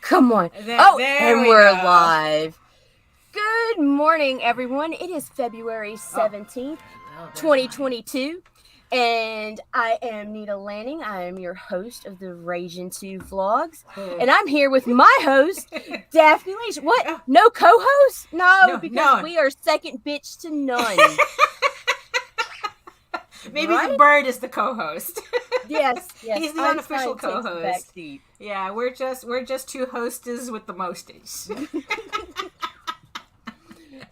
Come on. There we we're go. live. Good morning, everyone. It is February 17th, 2022. And I am Nita Lanning. I am your host of the Ragin 2 vlogs. And I'm here with my host, Daphne Lage. What? No co-host? No, because we are second bitch to none. Maybe the bird is the co-host. Yes. He's the unofficial co-host. Yeah, we're just two hostess with the mostage.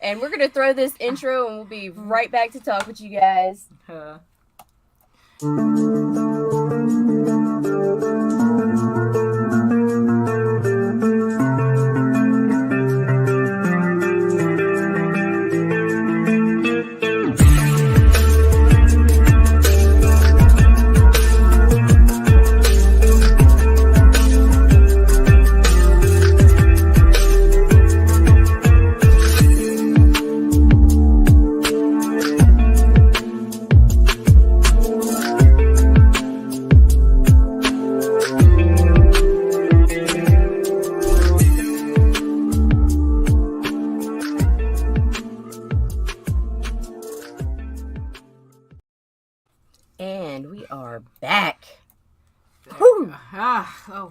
And we're gonna throw this intro, and we'll be right back to talk with you guys.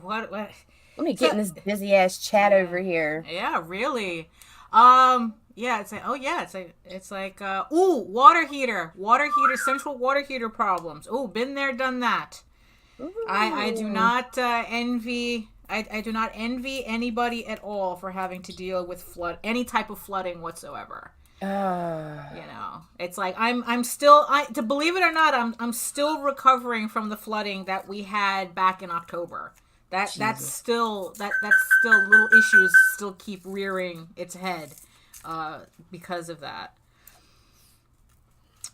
What? Let me get in this busy ass chat over here. Yeah, really. It's like water heater, central water heater problems. Oh, been there, done that. I do not envy. I do not envy anybody at all for having to deal with any type of flooding whatsoever. It's like I'm still, to believe it or not, I'm still recovering from the flooding that we had back in October. That's still little issues still keep rearing its head because of that.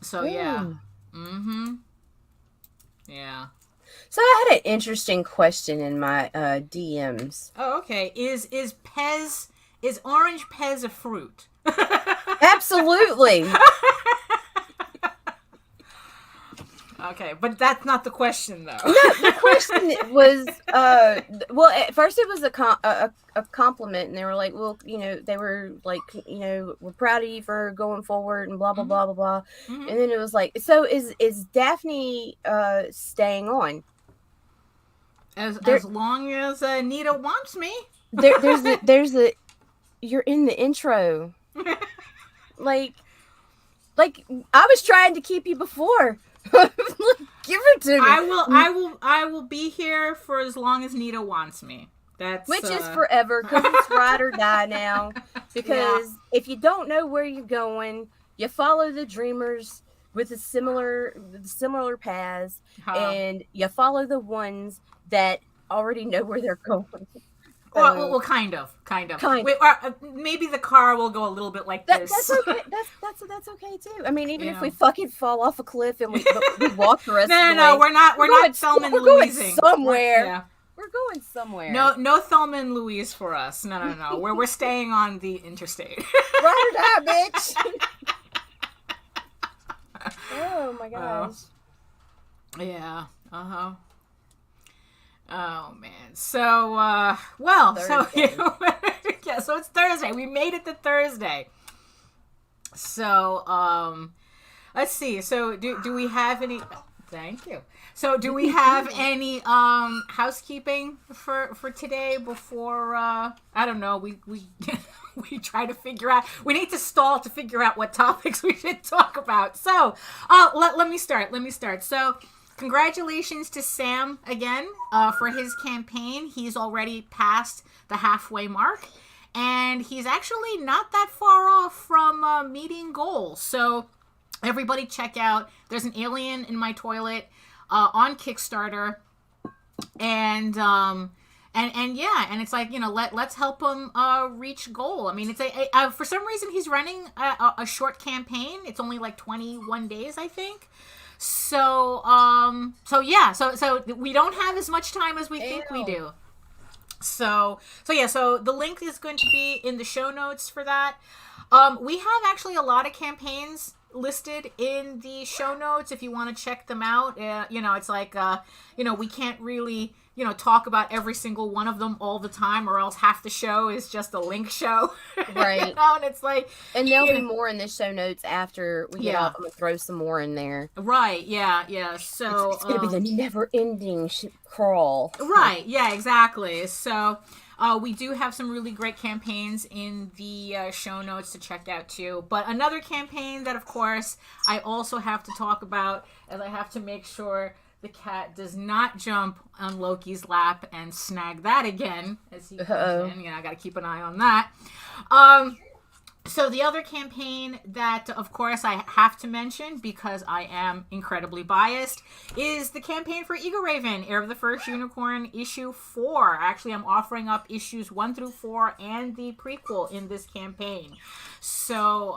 So yeah. Yeah. So I had an interesting question in my DMs. Oh, okay. Is orange Pez a fruit? Absolutely. Okay, but that's not the question, though. No, the question was, well, at first it was a compliment, and they were like, well, they were like, we're proud of you for going forward, and blah, blah, blah, blah, blah. And then it was like, so is Daphne staying on? As long as Nita wants me. There's you're in the intro. like I was trying to keep you before. Give it to me. I will be here for as long as Nita wants me. Which is forever, because it's ride or die now. Because if you don't know where you're going, you follow the dreamers with the similar paths, and you follow the ones that already know where they're going. Well, kind of. Wait, maybe the car will go a little bit like this. That's okay. That's okay too. I mean, even if we fucking fall off a cliff and we walk the rest of the way. No, we're not Thelma and Louising. We're going somewhere. No Thelma and Louise for us. No. We're staying on the interstate. Ride or die, bitch. Oh my gosh. Yeah. Oh man. So so it's Thursday. We made it to Thursday. So let's see. So do we have any? Thank you. So do we have any housekeeping for today before I don't know, we we try to figure out, we need to stall to figure out what topics we should talk about. So let me start. So congratulations to Sam again for his campaign. He's already passed the halfway mark, and he's actually not that far off from meeting goals. So everybody check out, there's an alien in my toilet on Kickstarter, and it's like, let's help him reach goal. I mean, it's for some reason he's running a short campaign. It's only like 21 days, I think. So we don't have as much time as we think we do. So the link is going to be in the show notes for that. We have actually a lot of campaigns listed in the show notes if you want to check them out. It's like, we can't really talk about every single one of them all the time, or else half the show is just a link show. Right. And it's like, and there'll be more in the show notes after we get off. I'm gonna throw some more in there. Right. Yeah. So it's gonna be the never-ending crawl. Right. Yeah. Exactly. So. We do have some really great campaigns in the show notes to check out too. But another campaign that, of course, I also have to talk about, as I have to make sure the cat does not jump on Loki's lap and snag that again as he comes in. I got to keep an eye on that. So the other campaign that, of course, I have to mention because I am incredibly biased is the campaign for Egoraven, Heir of the First Unicorn, issue 4. Actually, I'm offering up issues 1 through 4 and the prequel in this campaign. So,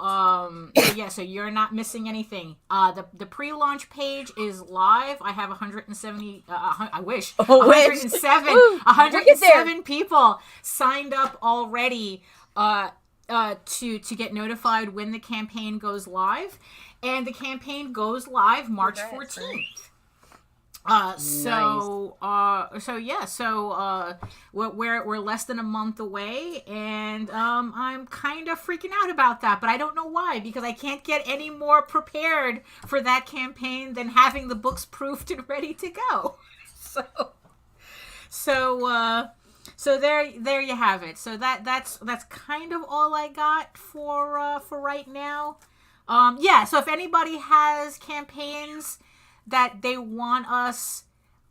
so you're not missing anything. The pre-launch page is live. I have 170, I wish, 107 people signed up already, to get notified when the campaign goes live, and the campaign goes live March 14th. We're less than a month away, and I'm kind of freaking out about that, but I don't know why, because I can't get any more prepared for that campaign than having the books proofed and ready to go. So there you have it. So that's kind of all I got for right now. So if anybody has campaigns that they want us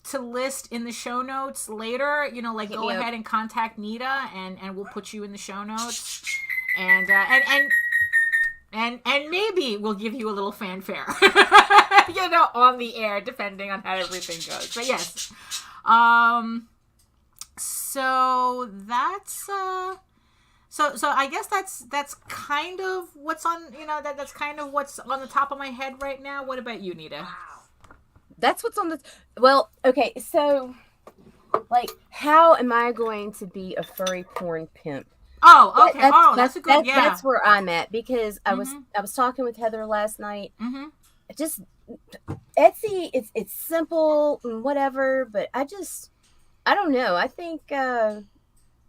to list in the show notes later, go ahead and contact Nita, and we'll put you in the show notes, and maybe we'll give you a little fanfare, on the air, depending on how everything goes. But yes, so that's so I guess that's kind of what's on that's kind of what's on the top of my head right now. What about you, Nita? That's what's on the okay, so how am I going to be a furry porn pimp? Oh, okay. That's a good that's where I'm at, because I was talking with Heather last night. Just Etsy, it's simple and whatever, but I don't know. I think I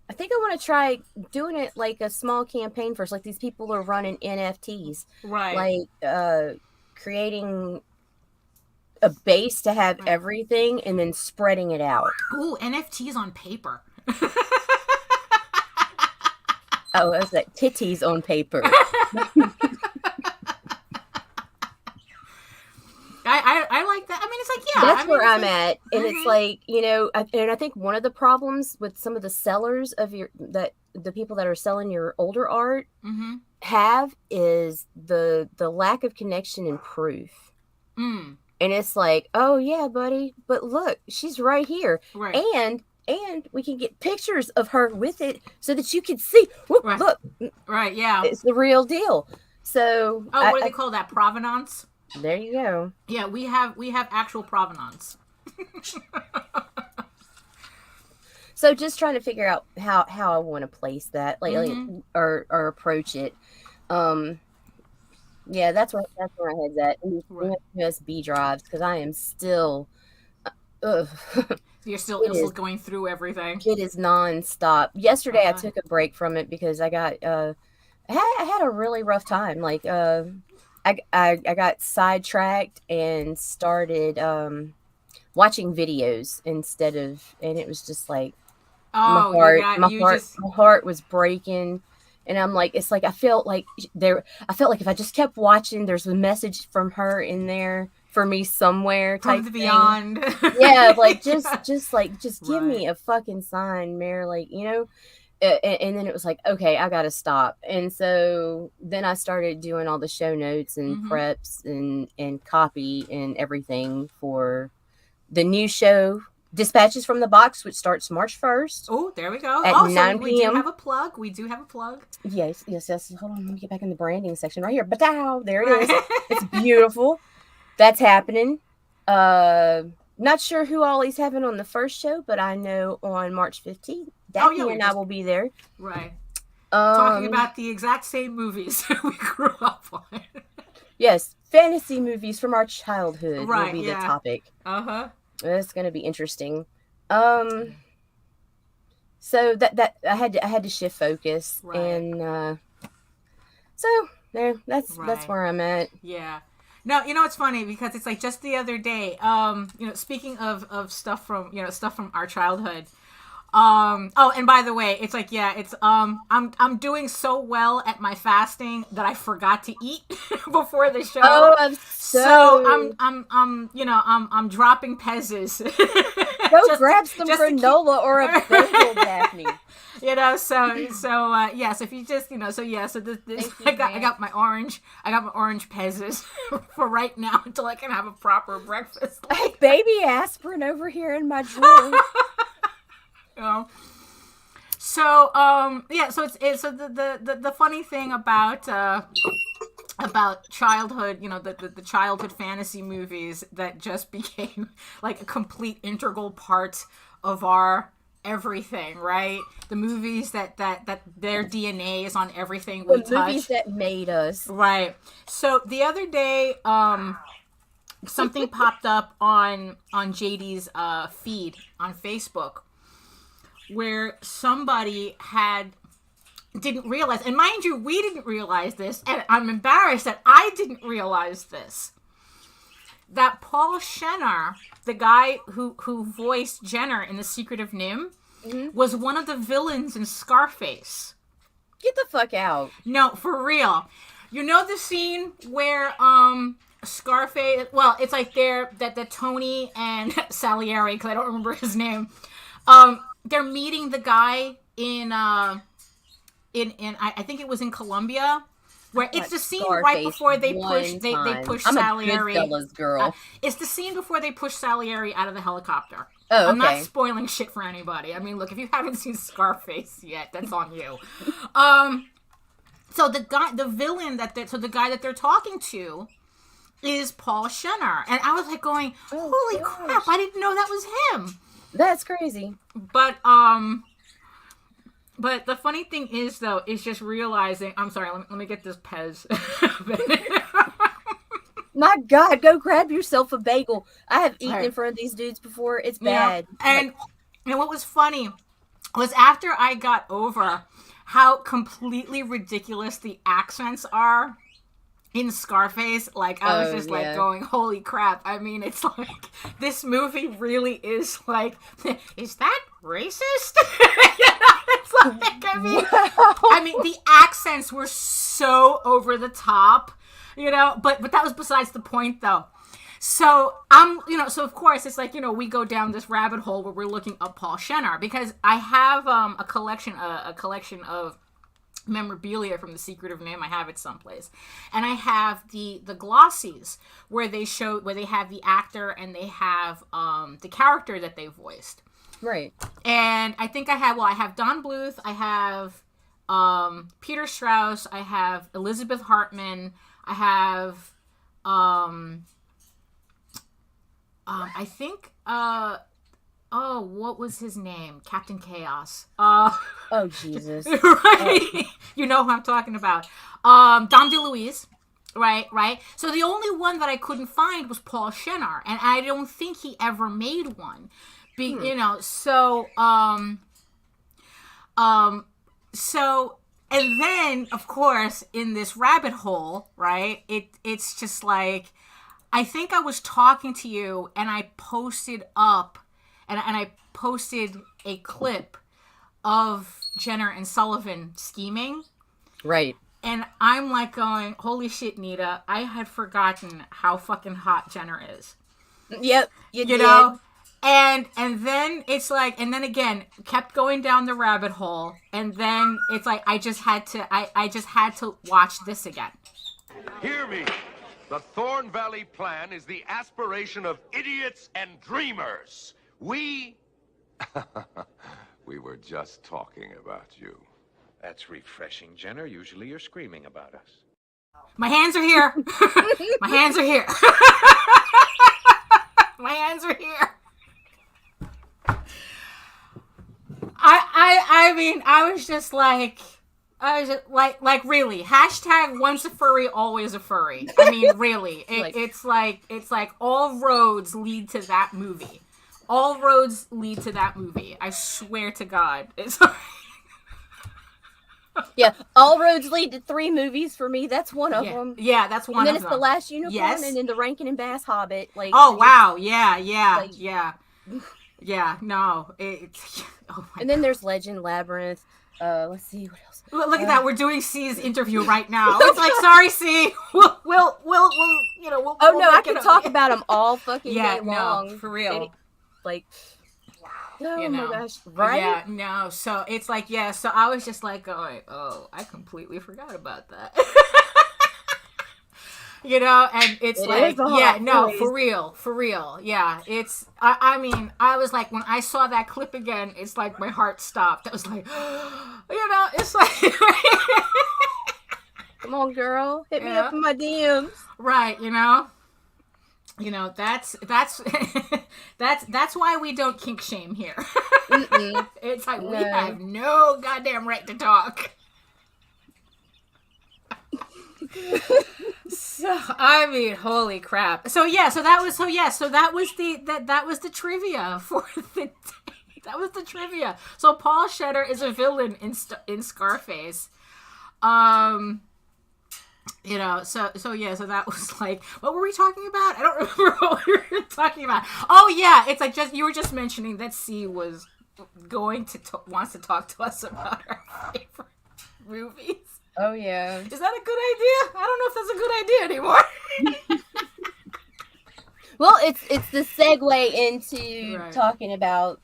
want to try doing it like a small campaign first. Like, these people are running NFTs, right? Creating a base to have everything and then spreading it out. Ooh, NFTs on paper. Oh, that's like titties on paper. I like that. I mean, it's like, that's where I'm at, and it's like, and I think one of the problems with some of the sellers of the people that are selling your older art have is the lack of connection and proof. And it's like, oh yeah, buddy, but look, she's right here, and we can get pictures of her with it so that you can see. Whoop, look, yeah, it's the real deal. So, what do they call that? Provenance. There you go. Yeah, we have actual provenance. So just trying to figure out how I want to place that, or approach it. Yeah, that's where my head's at. And USB drives, because I am still. You're still going through everything. It is nonstop. Yesterday, I took a break from it because I got I had a really rough time. I got sidetracked and started watching videos instead of, and it was just like my heart was breaking, and I'm like, it's like I felt like if I just kept watching, there's a message from her in there for me somewhere, type from the beyond. Yeah, just give me a fucking sign, Mare, and then it was like, okay, I gotta stop. And so then I started doing all the show notes and preps and copy and everything for the new show, Dispatches from the Box, which starts March 1st. Oh, there we go. At 9 p.m. We do have a plug. Yes. Hold on, let me get back in the branding section right here. But there it is. It's beautiful. That's happening. Not sure who all he's having on the first show, but I know on March 15th, Daphne and I will be there. Right. Talking about the exact same movies we grew up on. Yes, fantasy movies from our childhood will be the topic. Uh-huh. It's going to be interesting. Um. So that I had to shift focus, Right. and so there. That's Right. where I'm at. Yeah. No, it's funny because it's like just the other day, speaking of stuff from, stuff from our childhood. Oh, and by the way, it's like, yeah, it's, I'm doing so well at my fasting that I forgot to eat before the show. Oh, I'm So I'm dropping pezzes. Go grab some granola or a bagel, Daphne. So if you just, so this I got my orange pezzes for right now until I can have a proper breakfast. I have baby aspirin over here in my drawer. So it's so the funny thing about childhood, the childhood fantasy movies that just became like a complete integral part of our everything, right? The movies that their DNA is on everything we touch. The movies that made us. Right. So the other day, something popped up on JD's feed on Facebook where somebody didn't realize, and mind you, we didn't realize this, and I'm embarrassed that I didn't realize this, that Paul Shenner, the guy who voiced Jenner in The Secret of Nim, was one of the villains in Scarface. Get the fuck out. No, for real. You know the scene where Scarface, well, it's like that Tony and Salieri, because I don't remember his name, they're meeting the guy in I think it was in Colombia, where it's the scene Scarface right before they push Salieri. I'm a Goodfellas girl. It's the scene before they push Salieri out of the helicopter. Oh, okay. I'm not spoiling shit for anybody. I mean, look, if you haven't seen Scarface yet, that's on you. So the villain the guy that they're talking to is Paul Shenner, and I was like going, holy crap! I didn't know that was him. That's crazy. But the funny thing is, though, is just realizing... I'm sorry, let me get this Pez. My God, go grab yourself a bagel. I have eaten in front of these dudes before. It's bad. Yeah. And what was funny was after I got over how completely ridiculous the accents are in Scarface, like, I was just like going, holy crap. I mean, it's like, this movie really is like, is that racist? It's like, I mean, the accents were so over the top, but that was besides the point, though. So so of course it's like, we go down this rabbit hole where we're looking up Paul Shenner, because I have a collection of memorabilia from The Secret of Nim. I have it someplace, and I have the glossies where they have the actor and they have the character that they voiced. Right. And I think I have Don Bluth, I have Peter Strauss, I have Elizabeth Hartman, I have I think what was his name? Captain Chaos. Oh, Jesus. Right. You know who I'm talking about. Dom DeLuise. Right. So the only one that I couldn't find was Paul Shenner, and I don't think he ever made one. So and then, of course, in this rabbit hole, right, it's just like, I think I was talking to you, and I posted up, and I posted a clip of Jenner and Sullivan scheming. Right. And I'm like going, holy shit, Nita, I had forgotten how fucking hot Jenner is. Yep. You know? And then it's like, and then again, kept going down the rabbit hole, and then it's like, I just had to watch this again. Hear me. The Thorn Valley Plan is the aspiration of idiots and dreamers. We were just talking about you. That's refreshing, Jenner. Usually you're screaming about us. My hands are here. My hands are here. My hands are here. I mean, I was just like, really, hashtag once a furry, always a furry. I mean, really, it's like all roads lead to that movie. all roads lead to that movie. I swear to God. It's Yeah, all roads lead to 3 movies for me. That's one of them. Yeah, that's one And then of it's them. The Last Unicorn, Yes. and then The Rankin and Bass Hobbit. Like, oh wow, yeah, like- yeah. No, it's. Oh my. And then there's Legend, Labyrinth. Let's see what else. Look at that. We're doing C's interview right now. It's like, sorry, C. We'll you know, we'll. Oh we'll no, I make can it talk up. about them all fucking Yeah, day no, long. for real. Like, oh You know. my gosh, right? Yeah, no. So it's like, yeah. So I was just like going, oh, I completely forgot about that. You know, and it's It like, is a yeah, hot no, place. for real. Yeah, it's, I mean, I was like, when I saw that clip again, it's like my heart stopped. I was like, you know, it's like, Come on, girl, hit me Yeah. up in my DMs. right, you know, that's that's why we don't kink shame here. Mm-mm. It's like, we No. have no goddamn right to talk. So I mean, holy crap. So that was the trivia for the day. That was the trivia. So Paul Shedder is a villain in Scarface. You know, so that was like, what were we talking about? I don't remember what we were talking about. Oh yeah, it's like, just you were just mentioning that C was going to wants to talk to us about our favorite movies. Oh yeah. Is that a good idea? I don't know if that's a good idea anymore. Well, it's the segue into Right. talking about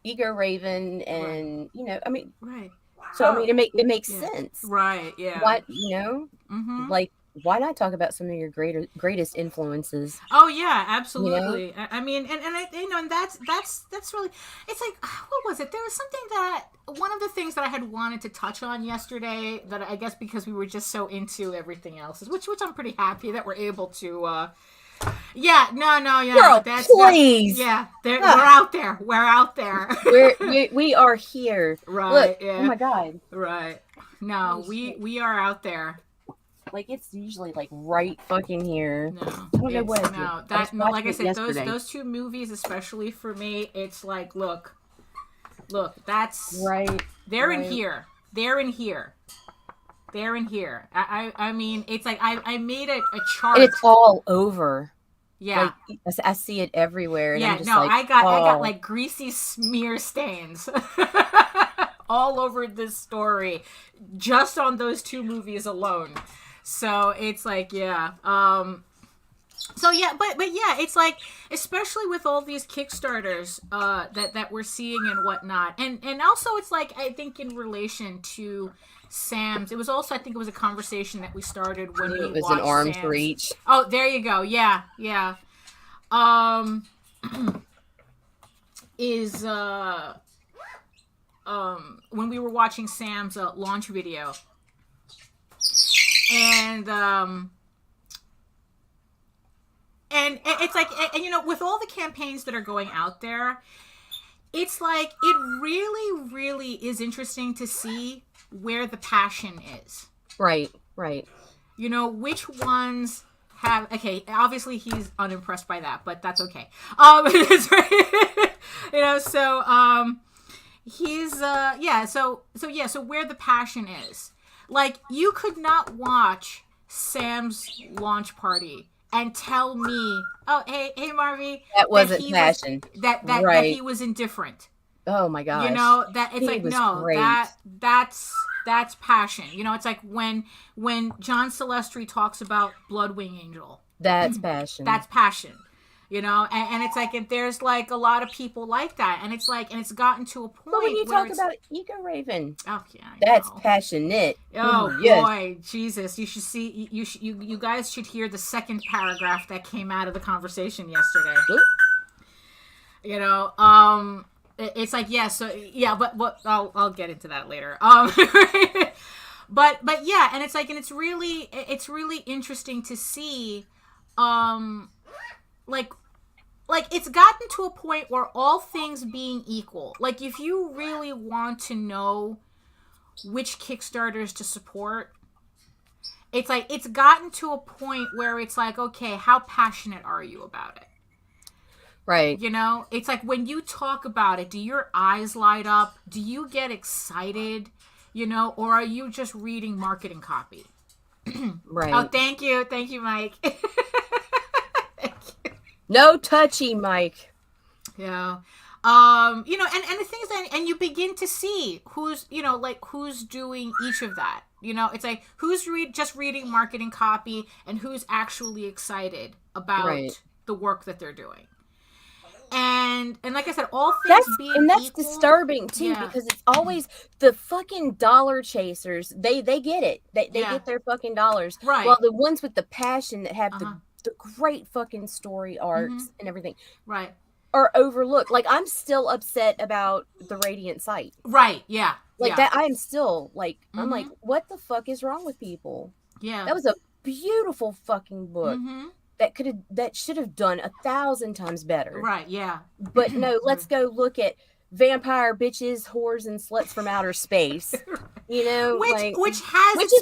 Egoraven, and you know, I mean, Right. so I mean, it makes Yeah. sense. Right. Yeah. What, you know, Mm-hmm. like, why not talk about some of your greatest influences? Oh yeah, absolutely. I mean, and I, you know, and that's really. It's like, what was it? There was something that one of the things that I had wanted to touch on yesterday that I guess because we were just so into everything else, which I'm pretty happy that we're able to. Yeah, no, yeah. Girl, that's please. yeah, we're out there. We're out there. We are here. Right. Look, Yeah. oh my god, Right. No, we are out there. like it's usually like right fucking here. No, I don't know what I did. no, I that was no, like watching I it said, yesterday. those two movies, especially for me, it's like, look, that's Right. they're in right. here, they're in here. I mean, it's like I made a chart. And it's all over. Yeah, Like I see it everywhere. And yeah. I'm just No, like, I got oh. like greasy smear stains all over this story, just on those two movies alone. So it's like, yeah. So yeah, but yeah, it's like, especially with all these Kickstarters that we're seeing and whatnot, and also it's like, I think in relation to Sam's, it was also, I think it was a conversation that we started when we It was watched an arm's Sam's. reach. Oh, there you go. Yeah. Is when we were watching Sam's launch video, and it's like, and you know, with all the campaigns that are going out there, it's like, it really is interesting to see where the passion is. Right. You know, which ones have, okay, obviously he's unimpressed by that, but that's okay. You know, so he's so where the passion is. Like, you could not watch Sam's launch party and tell me, oh, hey Marvy, That wasn't he passion. that Right. he was indifferent. Oh my gosh. You know, that it's He like, was no, great. that's passion. You know, it's like when John Silvestri talks about Bloodwing Angel. That's passion. That's passion. You know, and it's like, there's like a lot of people like that, and it's like, and it's gotten to a point But when you where talk about Egoraven, oh yeah, I that's know. passionate. Oh Ooh, yes. boy, Jesus! You should see. You guys should hear the second paragraph that came out of the conversation yesterday. Oop. You know, it's like, yeah. So yeah, but what I'll get into that later. But yeah, and it's like, and it's really interesting to see, like it's gotten to a point where, all things being equal, like if you really want to know which Kickstarters to support, it's like, it's gotten to a point where it's like, okay, how passionate are you about it? Right. You know, it's like when you talk about it, do your eyes light up? Do you get excited? You know, or are you just reading marketing copy? Right. Oh, thank you, Mike. Thank you. No touchy, Mike. Yeah. You know, and the thing is that, and you begin to see who's, you know, like who's doing each of that. You know, it's like who's just reading marketing copy and who's actually excited about the work that they're doing. And like I said, all things being that's equal, disturbing too, because it's always the fucking dollar chasers. They get it. They get their fucking dollars. Right. Well, the ones with the passion that have the great fucking story arcs and everything. Right. Are overlooked. Like, I'm still upset about the Radiant site. Right. Yeah. Like that. I am still like, I'm like, what the fuck is wrong with people? Yeah. That was a beautiful fucking book. That should have done 1,000 times better. Right, yeah. But no, let's go look at vampire bitches, whores, and sluts from outer space. You know, which is its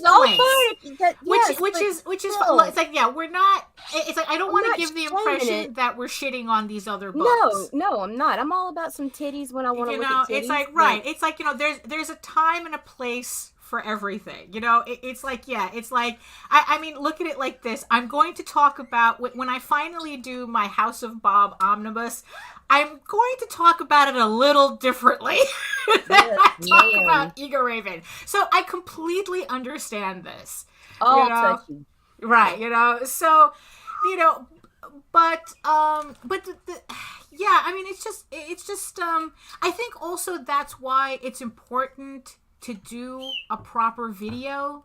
all place. fine. Which is it's like, yeah, we're not. It's like I don't want to give the impression that we're shitting on these other books. No, I'm not. I'm all about some titties when I want to look at titties. It's like It's like, you know, there's a time and a place for everything. You know, it's like, yeah, it's like, I mean, look at it like this. I'm going to talk about, when I finally do my House of Bob omnibus, I'm going to talk about it a little differently than I talk about Egoraven. So I completely understand this. Oh, you know? touchy. Right, you know, so, you know, but yeah, I mean, it's just, I think also that's why it's important to do a proper video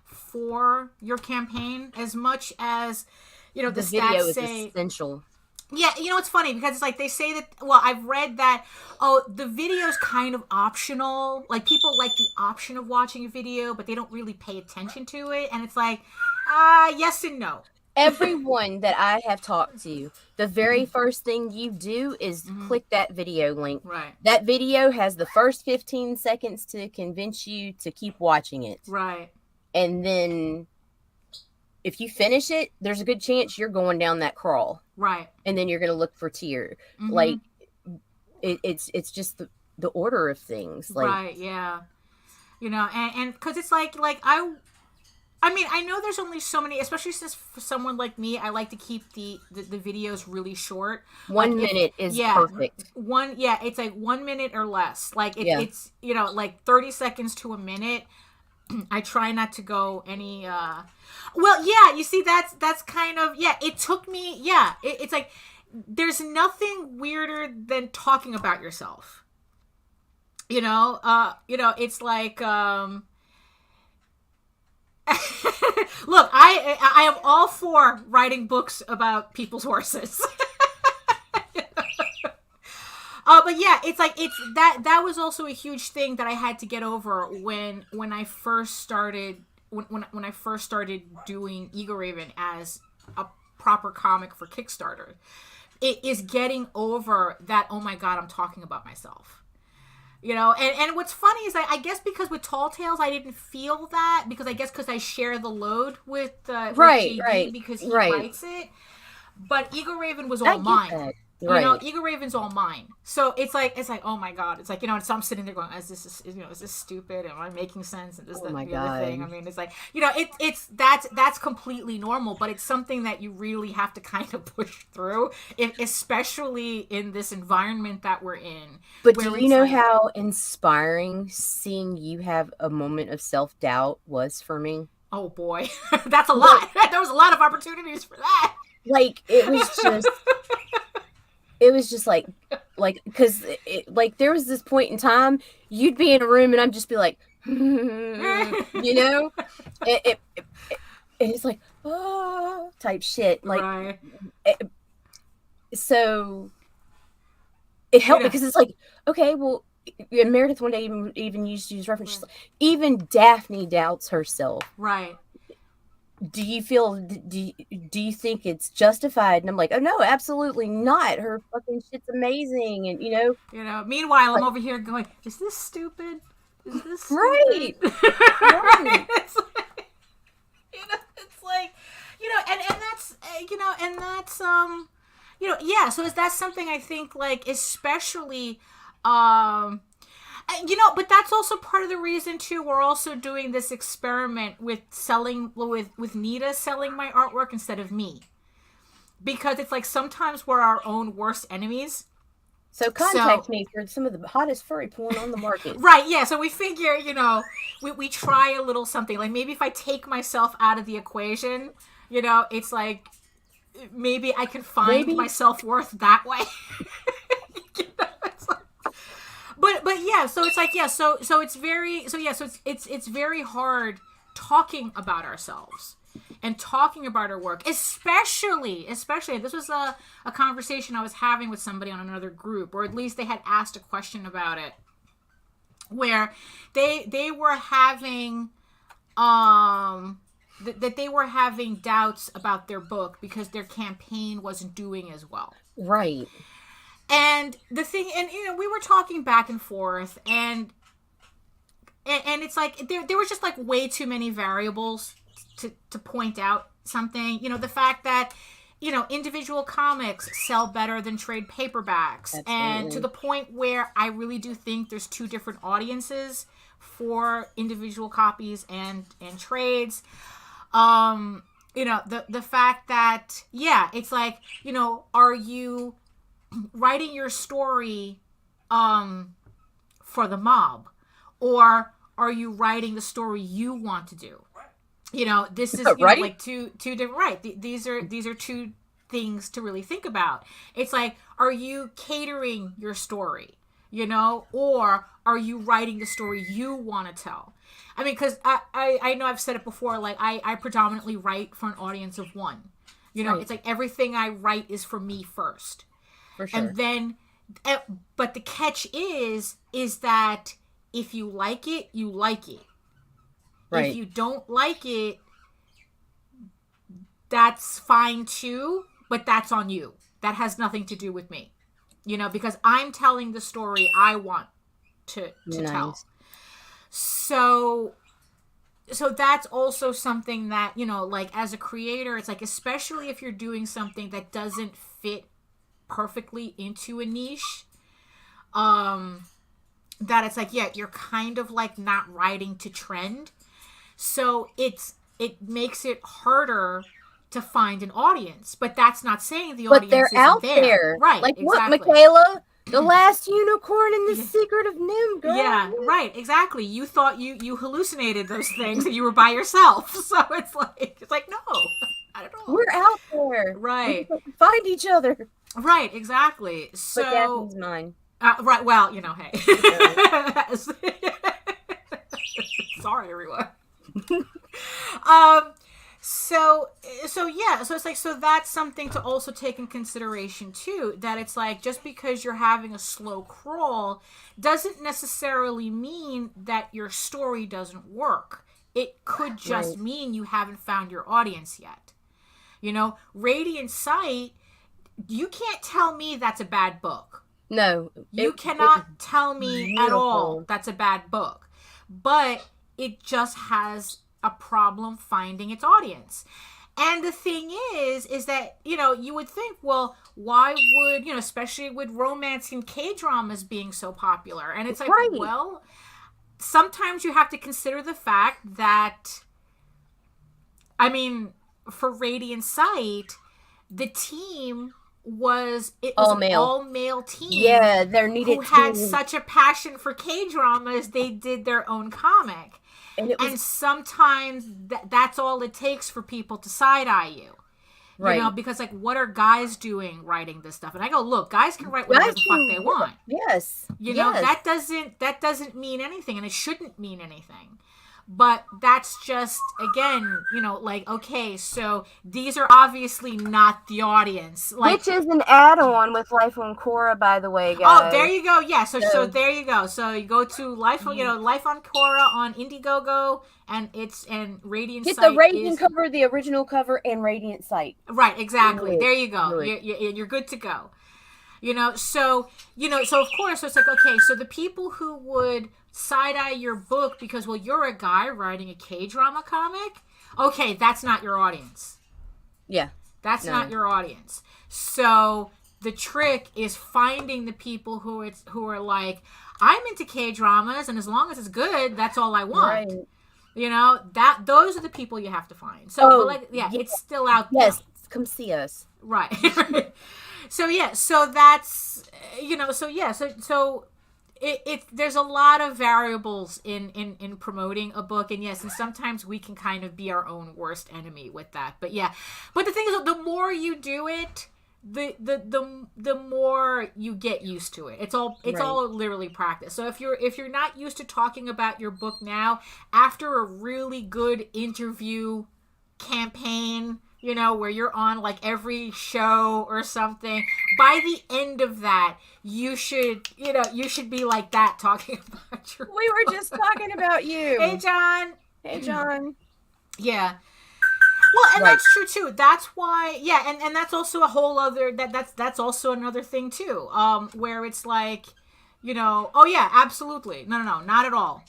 for your campaign, as much as, you know, the video stats is say essential. Yeah, you know, it's funny because it's like they say that, well, I've read that, oh, the video's kind of optional. Like, people like the option of watching a video, but they don't really pay attention to it. And it's like, yes and no. Everyone that I have talked to, the very first thing you do is click that video link. Right. That video has the first 15 seconds to convince you to keep watching it. Right. And then if you finish it, there's a good chance you're going down that crawl. Right. And then you're going to look for tier. Like, it's just the order of things. Like, right, yeah. You know, and because it's like I mean, I know there's only so many, especially since for someone like me, I like to keep the videos really short. 1 minute is perfect. It's like 1 minute or less. Like, it's, you know, like 30 seconds to a minute. I try not to go any, well, yeah, you see, that's kind of, yeah, it took me, yeah, it's like, there's nothing weirder than talking about yourself. You know, it's like, look, I am all for writing books about people's horses. But yeah, it's like, that was also a huge thing that I had to get over when I first started when I first started doing Egoraven as a proper comic for Kickstarter. It is getting over that, oh my god, I'm talking about myself. You know, and what's funny is I guess because with Tall Tales I didn't feel that, because I share the load with JD because he writes it. But Egoraven was all mine. That. You know, Egoraven's all mine. So it's like, oh my god. It's like, you know, and so I'm sitting there going, is this stupid? Am I making sense? And this, that, the other thing. I mean, it's like, you know, that's completely normal, but it's something that you really have to kind of push through, especially in this environment that we're in. But do you know how inspiring seeing you have a moment of self-doubt was for me? Oh boy, that's a lot. There was a lot of opportunities for that. Like, it was just like, because like there was this point in time you'd be in a room and I'd just be like, you know, it's like, oh, type shit. Like, so it helped because it's like, okay, well, and Meredith one day even used to use reference. Like, even Daphne doubts herself. Right. Do you think it's justified? And I'm like, oh no, absolutely not. Her fucking shit's amazing. And you know, meanwhile, I'm over here going, is this stupid? Is this stupid? Right. Right. It's like, you know, it's like, you know, and that's, you know, and that's, So that's something I think, like, especially, but that's also part of the reason too. We're also doing this experiment with with Nita selling my artwork instead of me, because it's like sometimes we're our own worst enemies. So contact me for some of the hottest furry porn on the market. Right, yeah. So we figure, we try a little something. Like, maybe if I take myself out of the equation, it's like, maybe I can find my self-worth that way. It's like, but yeah, so it's like, yeah, so it's very, it's very hard talking about ourselves and talking about our work, especially this was a conversation I was having with somebody on another group, or at least they had asked a question about it, where they were having that they were having doubts about their book because their campaign wasn't doing as well. Right. And the thing, and we were talking back and forth, and it's like there was just like way too many variables to point out something. The fact that individual comics sell better than trade paperbacks. Absolutely. And to the point where I really do think there's two different audiences for individual copies and trades. The fact that, yeah, it's like, are you writing your story for the mob, or are you writing the story you want to do? This is right? Like two different, right? These are two things to really think about. It's like, are you catering your story, or are you writing the story you want to tell? I mean, because I know I've said it before, like, I predominantly write for an audience of one. Right. It's like everything I write is for me first. For sure. And then, but the catch is that if you like it, you like it. Right. If you don't like it, that's fine too, but that's on you. That has nothing to do with me. Because I'm telling the story I want to tell. So that's also something that, like, as a creator, it's like, especially if you're doing something that doesn't fit perfectly into a niche, that it's like, yeah, you're kind of like not writing to trend. So it makes it harder to find an audience, but that's not saying the audience they're isn't out there. Right. Like, exactly. what, Michaela? The last unicorn in the secret of Nim, girl. Yeah, right, exactly. You thought you hallucinated those things and you were by yourself. So it's like, no, I don't know. We're out there. Right. We find each other. Right, exactly. So, but Daphne's mine. Right, well, hey. Sorry, everyone. So it's like, so that's something to also take in consideration too, that it's like, just because you're having a slow crawl doesn't necessarily mean that your story doesn't work. It could just mean you haven't found your audience yet. Radiant Sight, you can't tell me that's a bad book. No. You cannot tell me beautiful. At all that's a bad book. But it just has a problem finding its audience. And the thing is that, you would think, well, why would, especially with romance and K-dramas being so popular. And it's like, well, sometimes you have to consider the fact that, I mean, for Radiant Sight, the team was an all-male team. Yeah, there needed who had such a passion for K-dramas, they did their own comic. And sometimes that's all it takes for people to side-eye you. Right. Because, like, what are guys doing writing this stuff? And I go, look, guys can write whatever the fuck they want. Yes. That doesn't mean anything, and it shouldn't mean anything. But that's just, again, like, okay, so these are obviously not the audience. Like, which is an add-on with Life on Korra, by the way, guys. Oh, there you go. Yeah, so there you go. So you go to Life on Korra on Indiegogo, and Radiant Sight. Get the Ragin cover, the original cover, and Radiant Sight. Right, exactly. There you go. You're good to go. So of course, it's like, okay, so the people who would side-eye your book because, well, you're a guy writing a K-drama comic, okay, that's not your audience. Yeah. That's No. not your audience. So the trick is finding the people who are like, I'm into K-dramas, and as long as it's good, that's all I want. Right. You know, those are the people you have to find. So, but like, it's still out there. Yes, come see us. Right. So yeah, so that's, you know, so yeah, so it there's a lot of variables in promoting a book, and yes, and sometimes we can kind of be our own worst enemy with that. But yeah, but the thing is, the more you do it, the more you get used to it. It's all literally practice. So if you're not used to talking about your book now, after a really good interview campaign, you know, where you're on like every show or something, by the end of that, you should be like that, talking about your We were just talking about you. Hey John. Hey John. Yeah. Well, and Right. that's true too. That's why, yeah, and that's also a whole other, that's also another thing too, where it's like, you know, oh yeah, absolutely, no, not at all,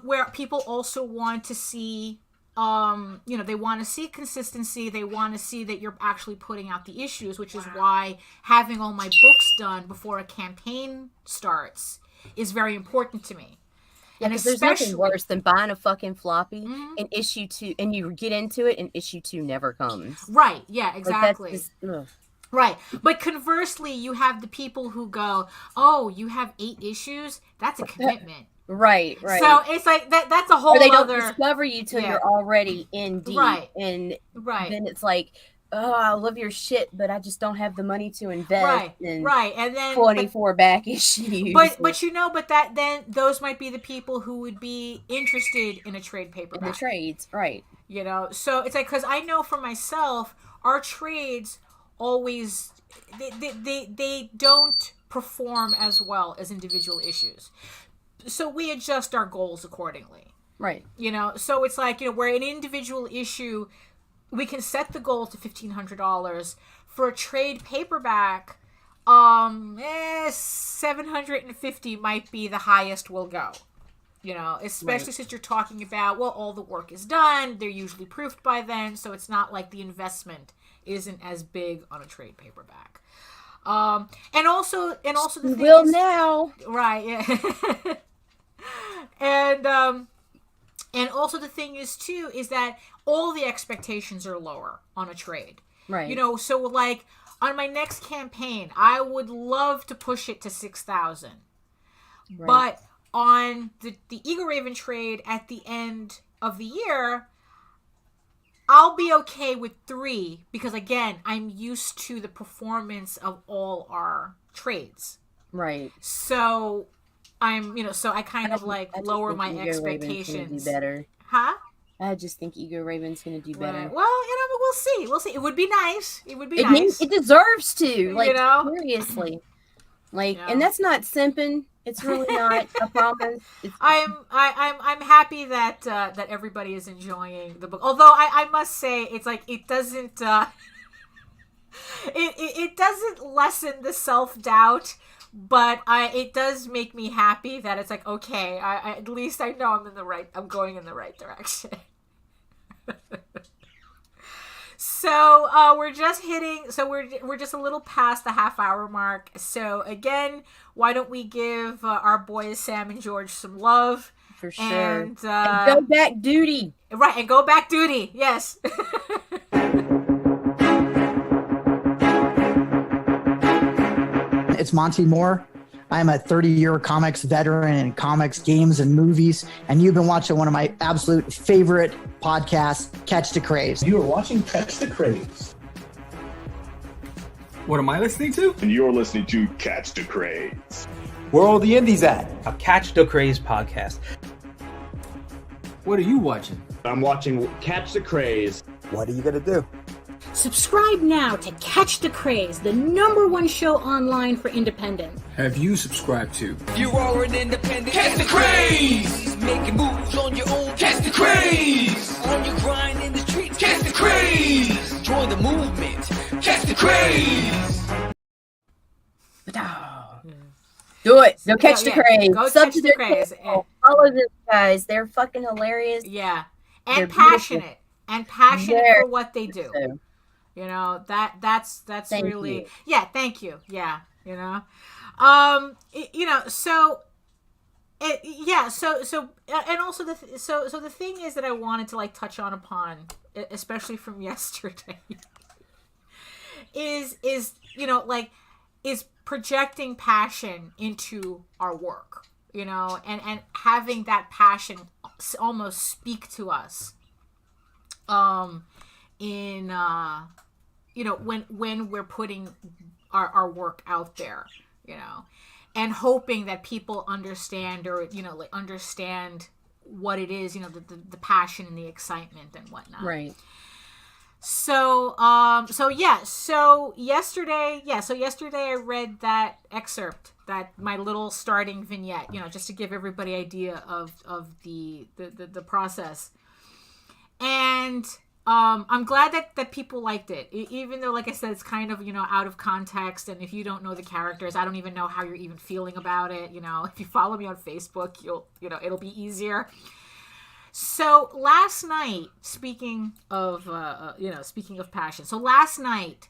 where people also want to see, you know, they want to see consistency, they want to see that you're actually putting out the issues, which is why having all my books done before a campaign starts is very important to me. Yeah, because there's nothing worse than buying a fucking floppy and issue 2, and you get into it, and issue 2 never comes. Right. Yeah. Exactly. Like, that's just, right. But conversely, you have the people who go, "Oh, you have 8 issues? That's a commitment." Right. So it's like that's a whole or they other. don't discover you till you're already in deep, Right. and Right. then it's like, oh, I love your shit, but I just don't have the money to invest in Right, and then 24 back issues. But you know, but that then those might be the people who would be interested in a trade paperback. in the trades, right? You know, so it's like, because I know for myself, our trades always they don't perform as well as individual issues, so we adjust our goals accordingly. Right. You know, so it's like, you know, where an individual issue, we can set the goal to $1,500. For a trade paperback, $750 might be the highest we'll go. You know, especially since you're talking about, well, all the work is done, they're usually proofed by then, so it's not like the investment isn't as big on a trade paperback. And also the thing is, now. right, yeah. And also the thing is too, is that all the expectations are lower on a trade. Right. You know, so like on my next campaign, I would love to push it to 6,000. Right. But on the Egoraven trade at the end of the year, I'll be okay with 3, because again, I'm used to the performance of all our trades. Right. So I'm, you know, so I kind of like I just lower think my Egoraven's expectations. gonna do better. Huh? I just think Egoraven's gonna do better. Right. Well, you know, but we'll see. It would be nice. It would be nice. It deserves to. Like, You know? seriously. Like, Yeah. and that's not simping. It's really not. I promise. I'm happy that that everybody is enjoying the book. Although I must say, it's like it doesn't it doesn't lessen the self-doubt, but it does make me happy that it's like, okay, I at least I know I'm going in the right direction. So we're just a little past the half-hour mark. So again, why don't we give our boys Sam and George some love? For sure. And go back duty. right, and go back duty. Yes. It's Monty Moore. I'm a 30-year comics veteran in comics, games, and movies, and you've been watching one of my absolute favorite podcasts, Catch the Craze. You are watching Catch the Craze. What am I listening to? And you're listening to Catch the Craze. Where are all the indies at? A Catch the Craze podcast. What are you watching? I'm watching Catch the Craze. What are you going to do? Subscribe now to Catch the Craze, the #1 show online for independent. Have you subscribed to? You are an independent. Catch the craze! Making moves on your own. Catch the craze! On your grind in the streets. Catch the craze! Join the movement. Catch the craze! Do it. Go catch the craze. Go Sub catch to the their craze. channel. Follow these guys. They're fucking hilarious. Yeah. They're And passionate. beautiful. And passionate Very for what they do. So, You know, that's Thank really you. Yeah, thank you. Yeah, you know. You know, so and also the thing is that I wanted to like touch on upon, especially from yesterday, is you know, like, is projecting passion into our work, you know, and having that passion almost speak to us in you know, when we're putting our work out there, you know, and hoping that people understand, or, you know, like, understand what it is, you know, the passion and the excitement and whatnot. Right. So yesterday I read that excerpt, that my little starting vignette, you know, just to give everybody idea of the process. And I'm glad that people liked it, even though, like I said, it's kind of, you know, out of context, and if you don't know the characters, I don't even know how you're even feeling about it. You know, if you follow me on Facebook, it'll be easier. So last night, speaking of passion, so last night,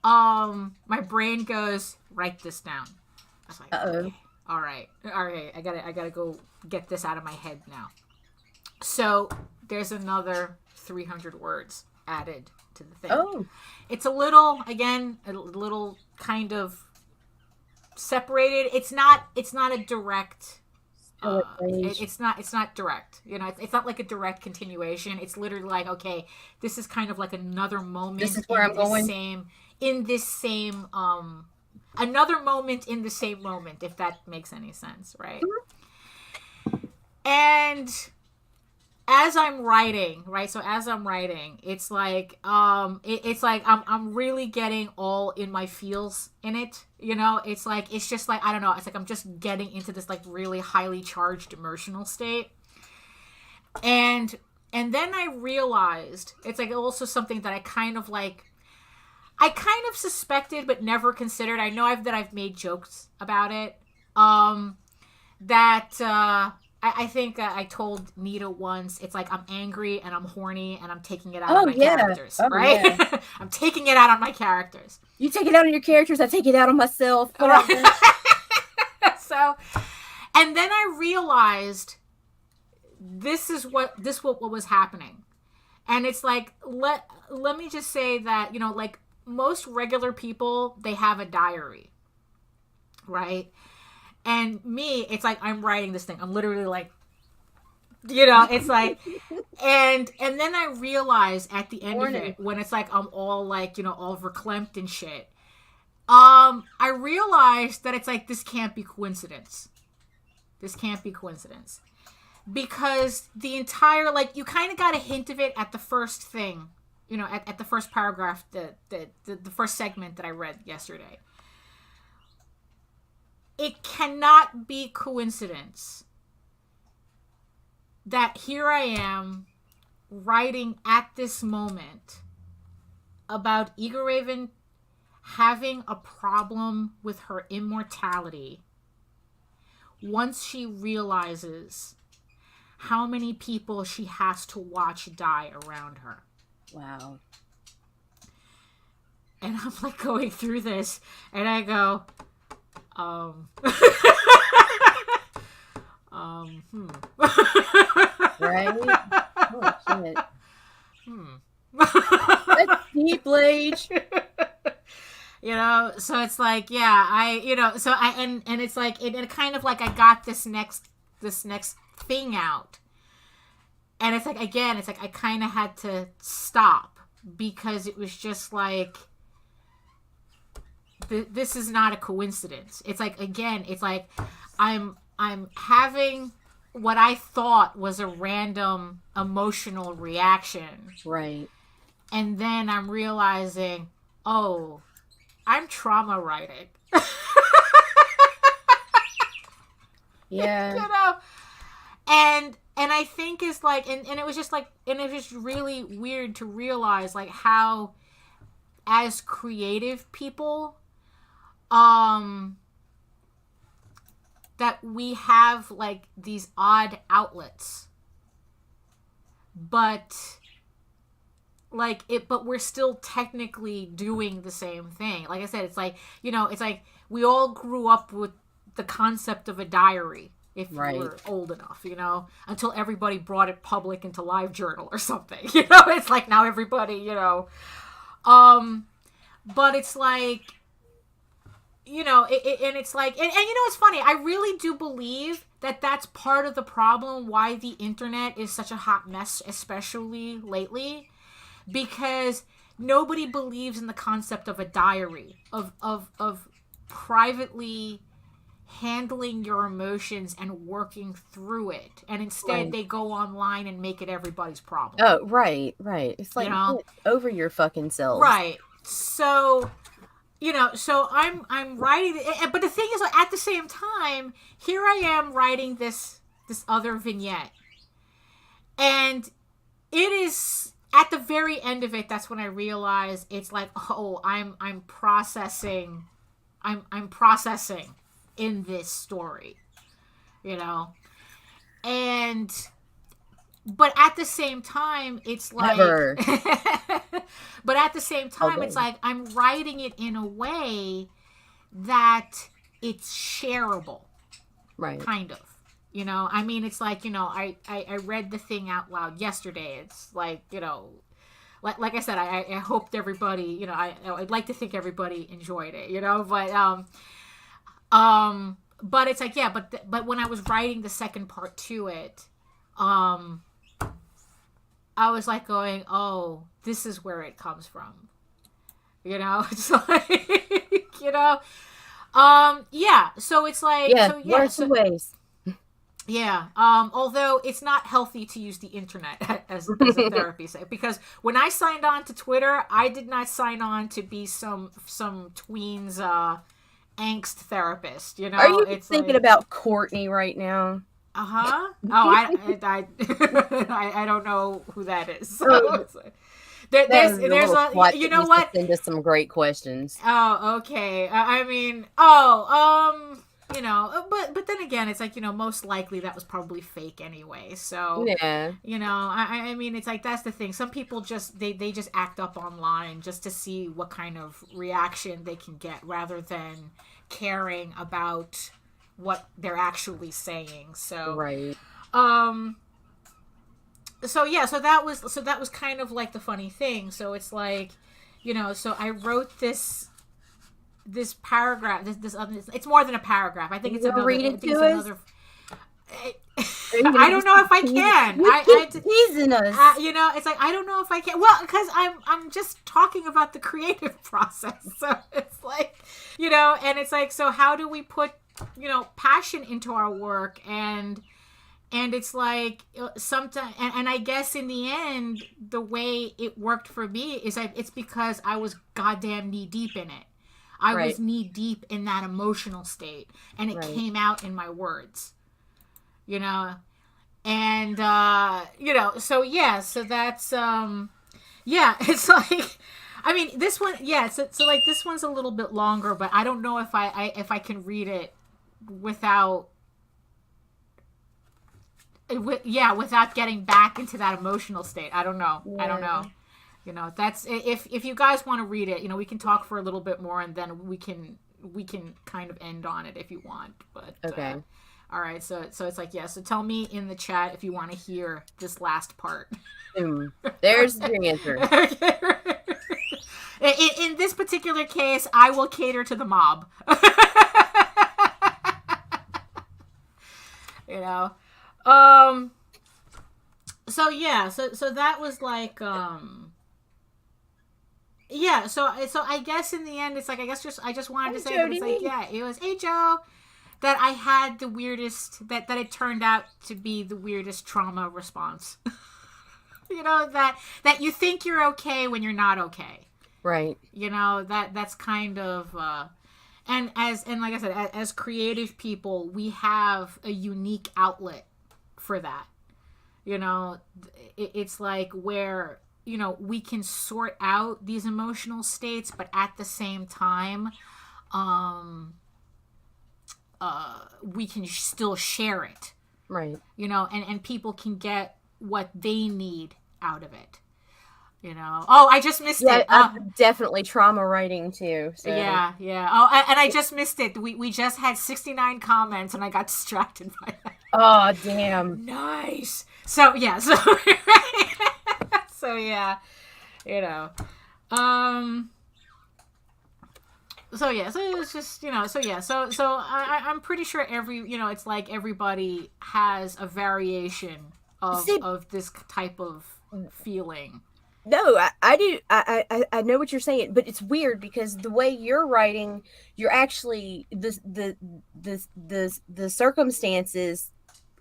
my brain goes, write this down. I was like, okay, all right, I gotta go get this out of my head now. So there's another 300 words added to the thing. Oh, it's a little kind of separated. It's not a direct. It's not direct. You know, it's not like a direct continuation. It's literally like, okay, this is kind of like another moment. This is where I'm going. Another moment in the same moment, if that makes any sense, right? Mm-hmm. And as I'm writing, right? So as I'm writing, it's like it's like I'm really getting all in my feels in it. You know, it's just like, I don't know, it's like I'm just getting into this like really highly charged emotional state. And then I realized it's like also something that I kind of suspected but never considered. I know I've made jokes about it. I think I told Nita once, it's like I'm angry and I'm horny and I'm taking it out on my characters, right? Yeah. I'm taking it out on my characters. You take it out on your characters, I take it out on myself. Right. So, and then I realized this what was happening. And it's like, let me just say that, you know, like most regular people, they have a diary, right? And me, it's like I'm writing this thing. I'm literally like, you know, it's like, and then I realize at the end of it, when it's like I'm all like, you know, all verklempt and shit, I realized that it's like, this can't be coincidence. This can't be coincidence. Because the entire, like, you kind of got a hint of it at the first thing, you know, at the first paragraph, the first segment that I read yesterday. It cannot be coincidence that here I am writing at this moment about Egoraven having a problem with her immortality once she realizes how many people she has to watch die around her. Wow. And I'm like going through this and I go, Right? Oh, shit. That's deep, Lage. You know, so it's like, yeah, and it's like, it kind of like I got this next thing out. And it's like, again, it's like I kind of had to stop because it was just like, this is not a coincidence. It's like, again, it's like I'm having what I thought was a random emotional reaction. Right. And then I'm realizing, oh, I'm trauma writing. Yeah. You know? And I think it's like, and it was just like, and it was just really weird to realize like how, as creative people, that we have like these odd outlets, but like it, but we're still technically doing the same thing. Like I said, it's like, you know, it's like we all grew up with the concept of a diary, if you were old enough, you know, until everybody brought it public into LiveJournal or something. You know, it's like now everybody, you know, but it's like, you know, and it's like, and you know, it's funny. I really do believe that that's part of the problem why the internet is such a hot mess, especially lately, because nobody believes in the concept of a diary, of privately handling your emotions and working through it, and instead they go online and make it everybody's problem. Oh, right. It's like, you know, get over your fucking self. Right. So, you know, so I'm writing, but the thing is, like, at the same time, here I am writing this other vignette, and it is at the very end of it. That's when I realize it's like, oh, I'm processing in this story, you know, but at the same time, it's like, but at the same time, it's like I'm writing it in a way that it's shareable, right? Kind of, you know. I mean, it's like, you know, I read the thing out loud yesterday. It's like, you know, like I said, I hoped everybody, you know, I'd like to think everybody enjoyed it, you know, but it's like, yeah, but when I was writing the second part to it, I was like going, oh, this is where it comes from, you know. It's like, you know, yeah. So it's like, worse ways. Yeah. Although it's not healthy to use the internet as a therapy site, because when I signed on to Twitter, I did not sign on to be some tween's angst therapist. You know, are you thinking about Courtney right now? Oh, I don't know who that is. So there's a you know what? Send us some great questions. Oh, okay. I mean, you know, but then again, it's like, you know, most likely that was probably fake anyway. So yeah, you know, I mean, it's like, that's the thing. Some people just they just act up online just to see what kind of reaction they can get, rather than caring about what they're actually saying. So right. So yeah, so that was kind of like the funny thing. So it's like, you know, so I wrote this paragraph. This it's more than a paragraph. I think it's another. Read it to us? I don't know if I can. I teasing us. You know, it's like, I don't know if I can. Well, because I'm just talking about the creative process. So it's like, you know, and it's like, so how do we put, you know, passion into our work? And it's like, sometimes, and I guess in the end, the way it worked for me is it's because I was goddamn knee deep in it. I was knee deep in that emotional state, and it came out in my words, you know. And you know, so yeah, so that's yeah, it's like, I mean, this one, yeah, so like this one's a little bit longer, but I don't know if I can read it without getting back into that emotional state. I don't know. I don't know. You know, that's, if you guys want to read it, you know, we can talk for a little bit more, and then we can kind of end on it if you want. But okay. All right. So it's like, yeah. So tell me in the chat if you want to hear this last part. There's your answer. Okay. In this particular case, I will cater to the mob. You know. So yeah. So that was like yeah, so I guess in the end, it's like, I just wanted to say that it's like, yeah, it was, hey Joe, that I had the weirdest, that it turned out to be the weirdest trauma response. You know, that you think you're okay when you're not okay. Right. You know, that's kind of, and like I said, as creative people, we have a unique outlet for that. You know, it's like where, you know, we can sort out these emotional states, but at the same time, we can still share it. Right. You know, and people can get what they need out of it. You know. Oh, I just missed it. I'm definitely trauma writing too. So. Yeah. Oh, and I just missed it. We just had 69 comments, and I got distracted by that. Oh, damn. Nice. So yeah. So so yeah. You know. So yeah. So it's just So yeah. So I'm pretty sure it's like everybody has a variation of this type of feeling. No, I do. I know what you're saying, but it's weird because the way you're writing, you're actually the circumstances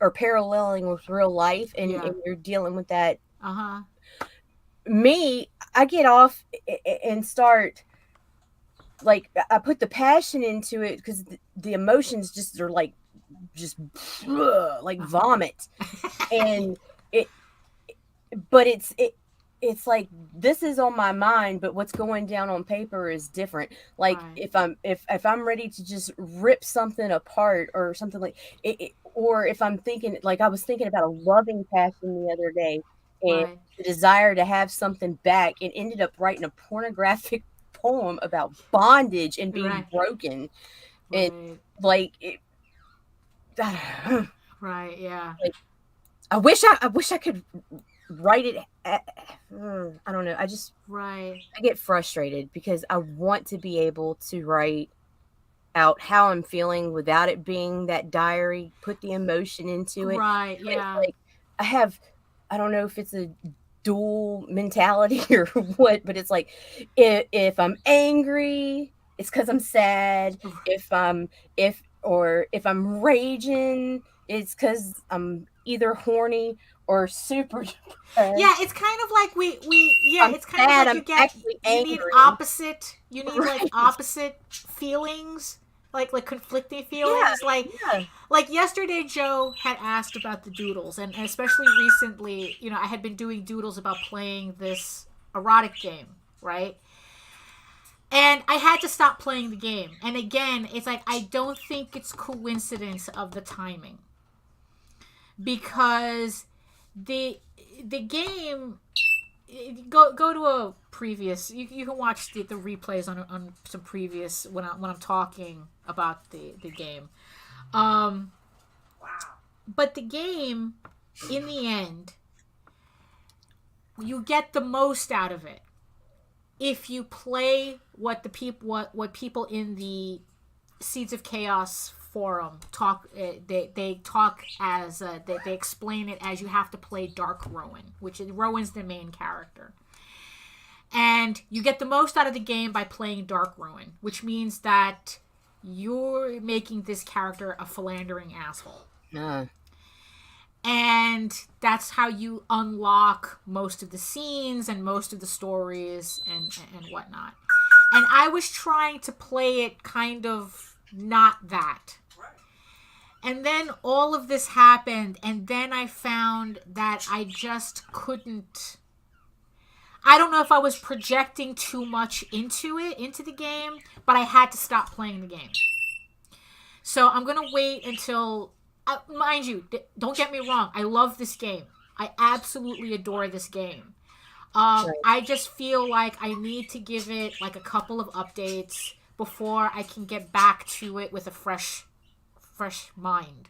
are paralleling with real life, and you're dealing with that. Me, I get off and start like I put the passion into it because the emotions just are like vomit, and it's like this is on my mind, but what's going down on paper is different. Like if I'm ready to just rip something apart or something like it, or if I'm thinking like I was thinking about a loving passion the other day and the desire to have something back, and ended up writing a pornographic poem about bondage and being broken, and like it, right, yeah. Like, I wish I could write it I don't know. I get frustrated because I want to be able to write out how I'm feeling without it being that diary, put the emotion into it. Right, But yeah. like I don't know if it's a dual mentality or what, but it's like if I'm angry, it's because I'm sad. If I'm raging, it's because I'm either horny or super depressed. Yeah, it's kind of like it's kind sad, of like you need opposite. You need like opposite feelings, like conflicting feelings. Like yesterday, Joe had asked about the doodles, and especially recently, I had been doing doodles about playing this erotic game, right? And I had to stop playing the game. And again, it's like I don't think it's coincidence of the timing, because the game, go to a previous, you can watch the replays on some previous when I'm talking about the game. But the game, in the end, you get the most out of it if you play what people in the Seeds of Chaos forum talk. They talk as they explain it as you have to play Dark Rowan, which is Rowan's the main character, and you get the most out of the game by playing Dark Rowan, which means that you're making this character a philandering asshole. And that's how you unlock most of the scenes and most of the stories and whatnot. And I was trying to play it kind of not that. And then all of this happened, and then I found that I just couldn't. I don't know if I was projecting too much into the game, but I had to stop playing the game. So I'm going to wait until... mind you, don't get me wrong. I love this game. I absolutely adore this game. I just feel like I need to give it like a couple of updates before I can get back to it with a fresh mind.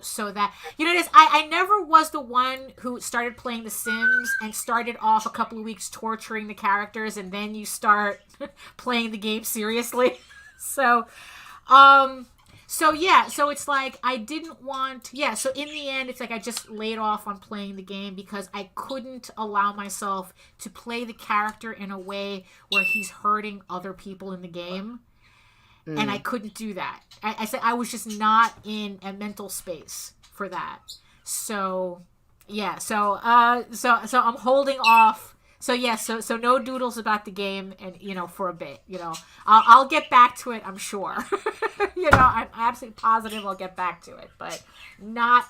So that... it is, I never was the one who started playing The Sims and started off a couple of weeks torturing the characters, and then you start playing the game seriously. So it's like I didn't want... so in the end, it's like I just laid off on playing the game because I couldn't allow myself to play the character in a way where he's hurting other people in the game. And I couldn't do that. I said I was just not in a mental space for that. So I'm holding off. So no doodles about the game, and for a bit. I'll get back to it, I'm sure. I'm absolutely positive I'll get back to it, but not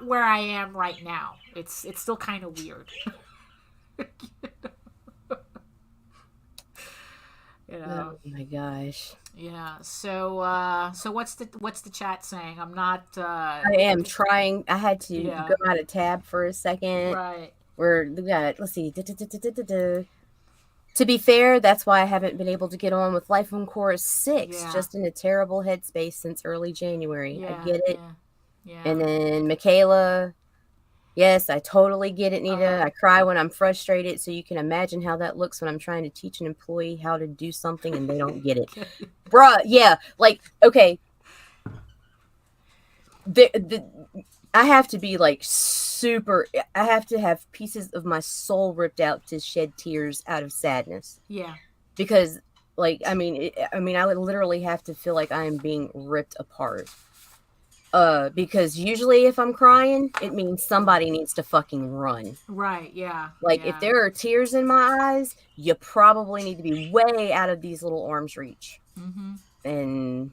where I am right now. It's still kind of weird. Oh my gosh. Yeah. So what's the chat saying? I'm not. I am trying. I had to go out of tab for a second. Right. we got, let's see. To be fair, that's why I haven't been able to get on with Life on Chorus 6. Yeah. Just in a terrible headspace since early January. Yeah, I get it. Yeah. And then Michaela, yes, I totally get it, Nita. I cry when I'm frustrated, so you can imagine how that looks when I'm trying to teach an employee how to do something and they don't get it. Bruh, yeah, like, okay. I have to be like super, I have to have pieces of my soul ripped out to shed tears out of sadness. Yeah. Because, like, I mean, I would literally have to feel like I am being ripped apart. Because usually if I'm crying, it means somebody needs to fucking run. Right, yeah. Like, if there are tears in my eyes, you probably need to be way out of these little arms reach. Mm-hmm. And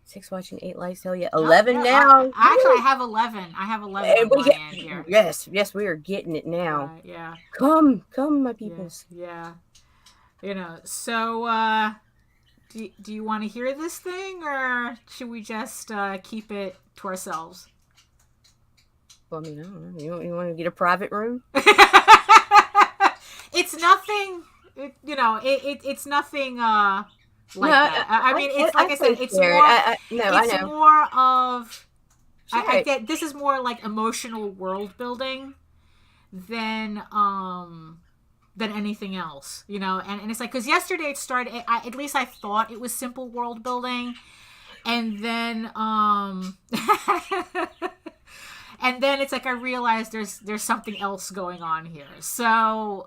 6 watching, 8 likes, hell yeah. 11 now. I have 11. I have 11 and on my end here. Yes, we are getting it now. Yeah. Come, my peoples. Yeah. You know, so, do you want to hear this thing, or should we just keep it to ourselves? Well, I mean, I don't know. You want to get a private room? It's nothing, it's nothing like that. I mean, it's like I said, it's more, more of, I get, this is more like emotional world building than anything else, and it's like, because yesterday it started, at least I thought it was simple world building, and then and then it's like I realized there's something else going on here. So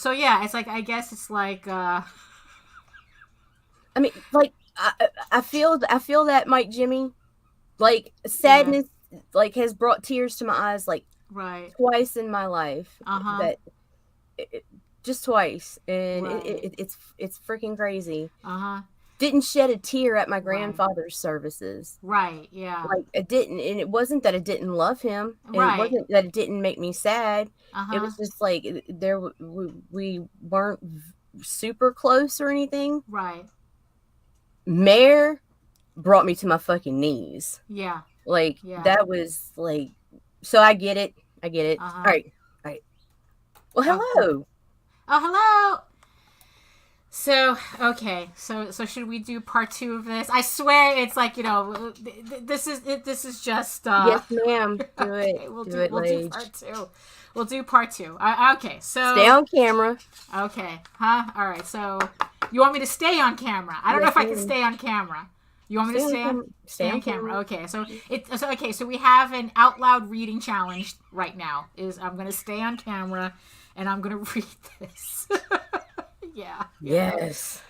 yeah, it's like, I guess it's like I mean, like, I feel that, Mike Jimmy, like, sadness, like, has brought tears to my eyes, like, twice in my life. That just twice, and it's freaking crazy. Didn't shed a tear at my grandfather's services. Right. Yeah. Like, it didn't, and it wasn't that I didn't love him. And it wasn't that it didn't make me sad. It was just like we weren't super close or anything. Right. Mare brought me to my fucking knees. Yeah. Like, that was like, so I get it. All right. Well, hello. Oh, hello. So, okay. So should we do part 2 of this? I swear it's like, this is just yes, ma'am. Do it. Okay, we'll do part 2. We'll do part 2. Okay. So stay on camera. Okay. Huh? All right. So you want me to stay on camera? I don't know if I can stay on camera. You want me to stay on camera? Okay. So so we have an out loud reading challenge right now. I'm going to stay on camera and I'm going to read this. Yeah. Yes.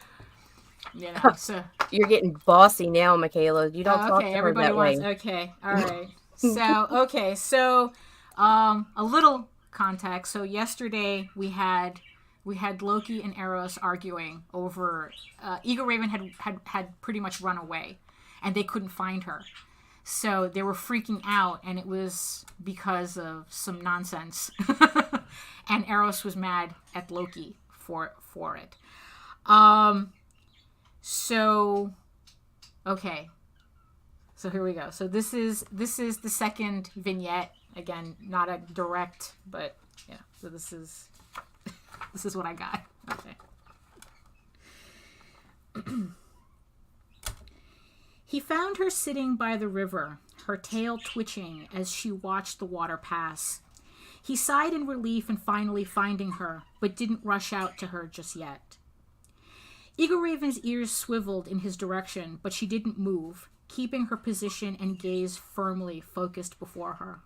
So you're getting bossy now, Michaela. You don't talk to her that way. Okay. All right. So a little context. So yesterday we had Loki and Eros arguing over Egoraven had pretty much run away, and they couldn't find her. So they were freaking out, and it was because of some nonsense. And Eros was mad at Loki for it. So okay. So here we go. So this is the second vignette. Again, not a direct, but yeah. So this is what I got. Okay. He found her sitting by the river, her tail twitching as she watched the water pass. He sighed in relief in finally finding her, but didn't rush out to her just yet. Egoraven's ears swiveled in his direction, but she didn't move, keeping her position and gaze firmly focused before her.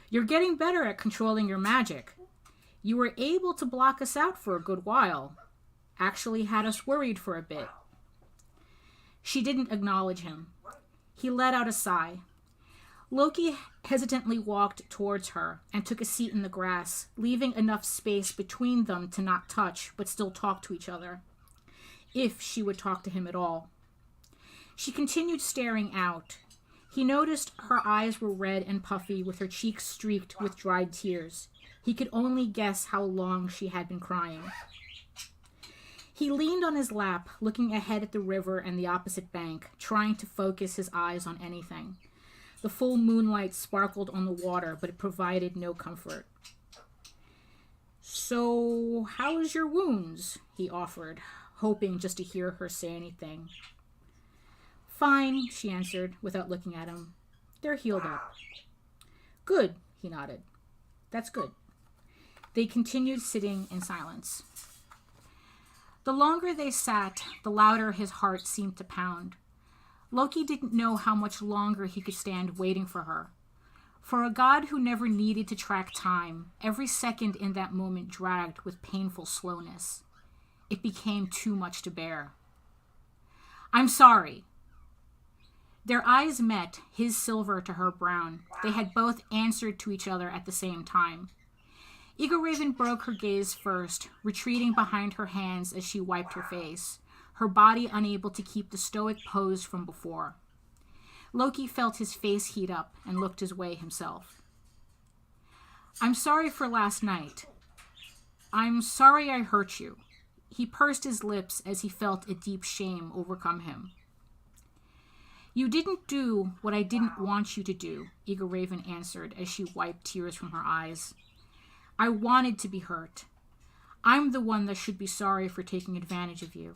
You're getting better at controlling your magic. You were able to block us out for a good while. Actually had us worried for a bit. She didn't acknowledge him. He let out a sigh. Loki hesitantly walked towards her and took a seat in the grass, leaving enough space between them to not touch, but still talk to each other. If she would talk to him at all. She continued staring out. He noticed her eyes were red and puffy, with her cheeks streaked with dried tears. He could only guess how long she had been crying. He leaned on his lap, looking ahead at the river and the opposite bank, trying to focus his eyes on anything. The full moonlight sparkled on the water, but it provided no comfort. "So, how's your wounds?" he offered, hoping just to hear her say anything. "Fine," she answered, without looking at him. "They're healed up." "Good," he nodded. "That's good." They continued sitting in silence. The longer they sat, the louder his heart seemed to pound. Loki didn't know how much longer he could stand waiting for her. For a god who never needed to track time, every second in that moment dragged with painful slowness. It became too much to bear. "I'm sorry." Their eyes met, his silver to her brown. They had both answered to each other at the same time. Egoraven broke her gaze first, retreating behind her hands as she wiped her face, her body unable to keep the stoic pose from before. Loki felt his face heat up and looked his way himself. "I'm sorry for last night. I'm sorry I hurt you." He pursed his lips as he felt a deep shame overcome him. "You didn't do what I didn't want you to do," Egoraven answered as she wiped tears from her eyes. "I wanted to be hurt. I'm the one that should be sorry for taking advantage of you."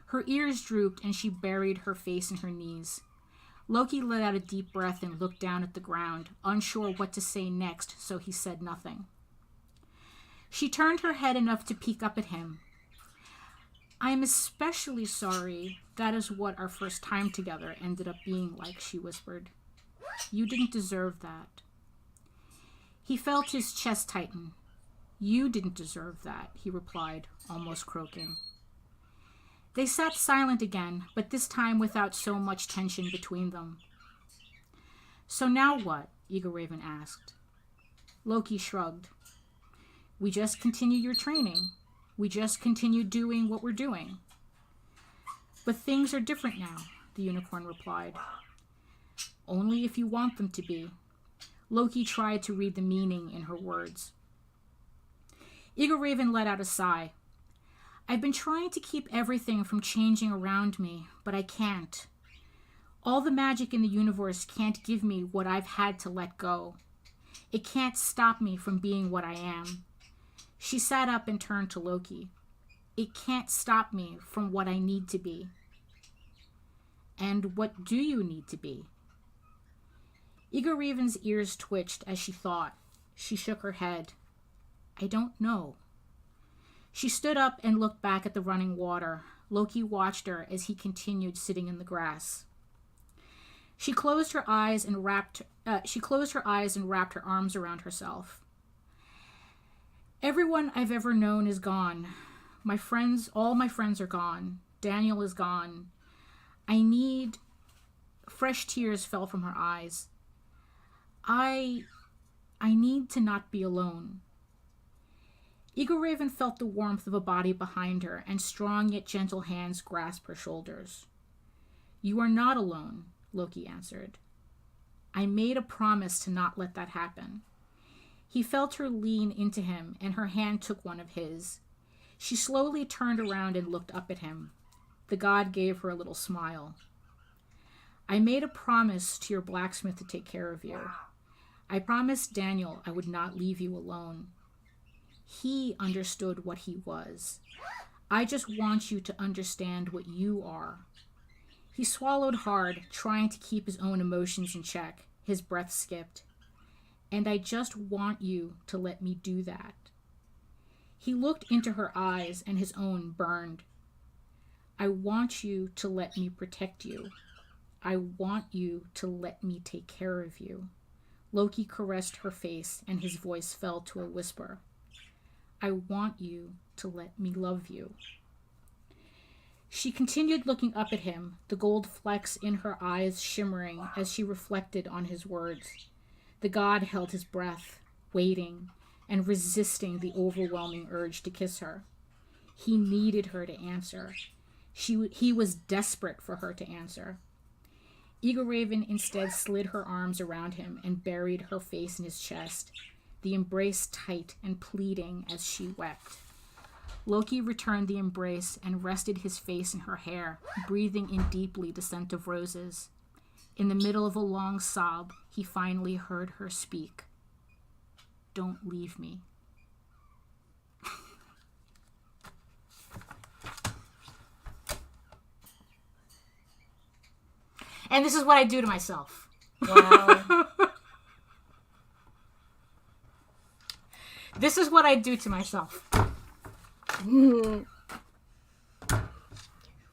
Her ears drooped and she buried her face in her knees. Loki let out a deep breath and looked down at the ground, unsure what to say next, so he said nothing. She turned her head enough to peek up at him. "I am especially sorry that is what our first time together ended up being like," she whispered. "You didn't deserve that." He felt his chest tighten. "You didn't deserve that," he replied, almost croaking. They sat silent again, but this time without so much tension between them. "So now what?" Egoraven asked. Loki shrugged. "We just continue your training. We just continue doing what we're doing." "But things are different now," the unicorn replied. "Only if you want them to be." Loki tried to read the meaning in her words. Egoraven let out a sigh. "I've been trying to keep everything from changing around me, but I can't. All the magic in the universe can't give me what I've had to let go. It can't stop me from being what I am." She sat up and turned to Loki. "It can't stop me from what I need to be." "And what do you need to be?" Egoraven's ears twitched as she thought. She shook her head. "I don't know." She stood up and looked back at the running water. Loki watched her as he continued sitting in the grass. She closed her eyes and wrapped her arms around herself. "Everyone I've ever known is gone. All my friends are gone. Daniel is gone. Fresh tears fell from her eyes. I need to not be alone." Egoraven felt the warmth of a body behind her, and strong yet gentle hands grasped her shoulders. "You are not alone," Loki answered. "I made a promise to not let that happen." He felt her lean into him, and her hand took one of his. She slowly turned around and looked up at him. The god gave her a little smile. "I made a promise to your blacksmith to take care of you. I promised Daniel I would not leave you alone. He understood what he was. I just want you to understand what you are." He swallowed hard, trying to keep his own emotions in check. His breath skipped. "And I just want you to let me do that." He looked into her eyes, and his own burned. "I want you to let me protect you. I want you to let me take care of you." Loki caressed her face, and his voice fell to a whisper. "I want you to let me love you." She continued looking up at him, the gold flecks in her eyes shimmering as she reflected on his words. The god held his breath, waiting and resisting the overwhelming urge to kiss her. He needed her to answer. He was desperate for her to answer. Egoraven instead slid her arms around him and buried her face in his chest, the embrace tight and pleading as she wept. Loki returned the embrace and rested his face in her hair, breathing in deeply the scent of roses. In the middle of a long sob, he finally heard her speak. "Don't leave me." And this is what I do to myself. Wow. This is what I do to myself.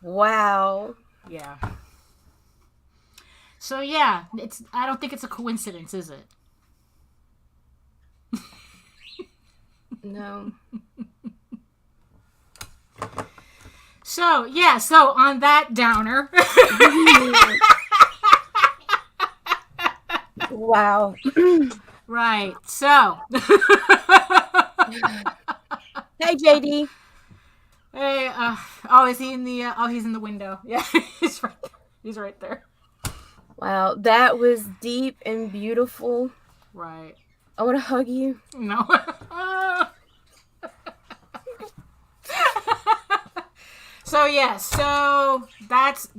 Wow. Yeah. So yeah, I don't think it's a coincidence, is it? No. So yeah, so on that downer. Wow. Right. So. Hey, JD. Hey. Is he in the? He's in the window. Yeah, he's right. He's right there. Wow, that was deep and beautiful. Right. I want to hug you. No. So yeah, so that's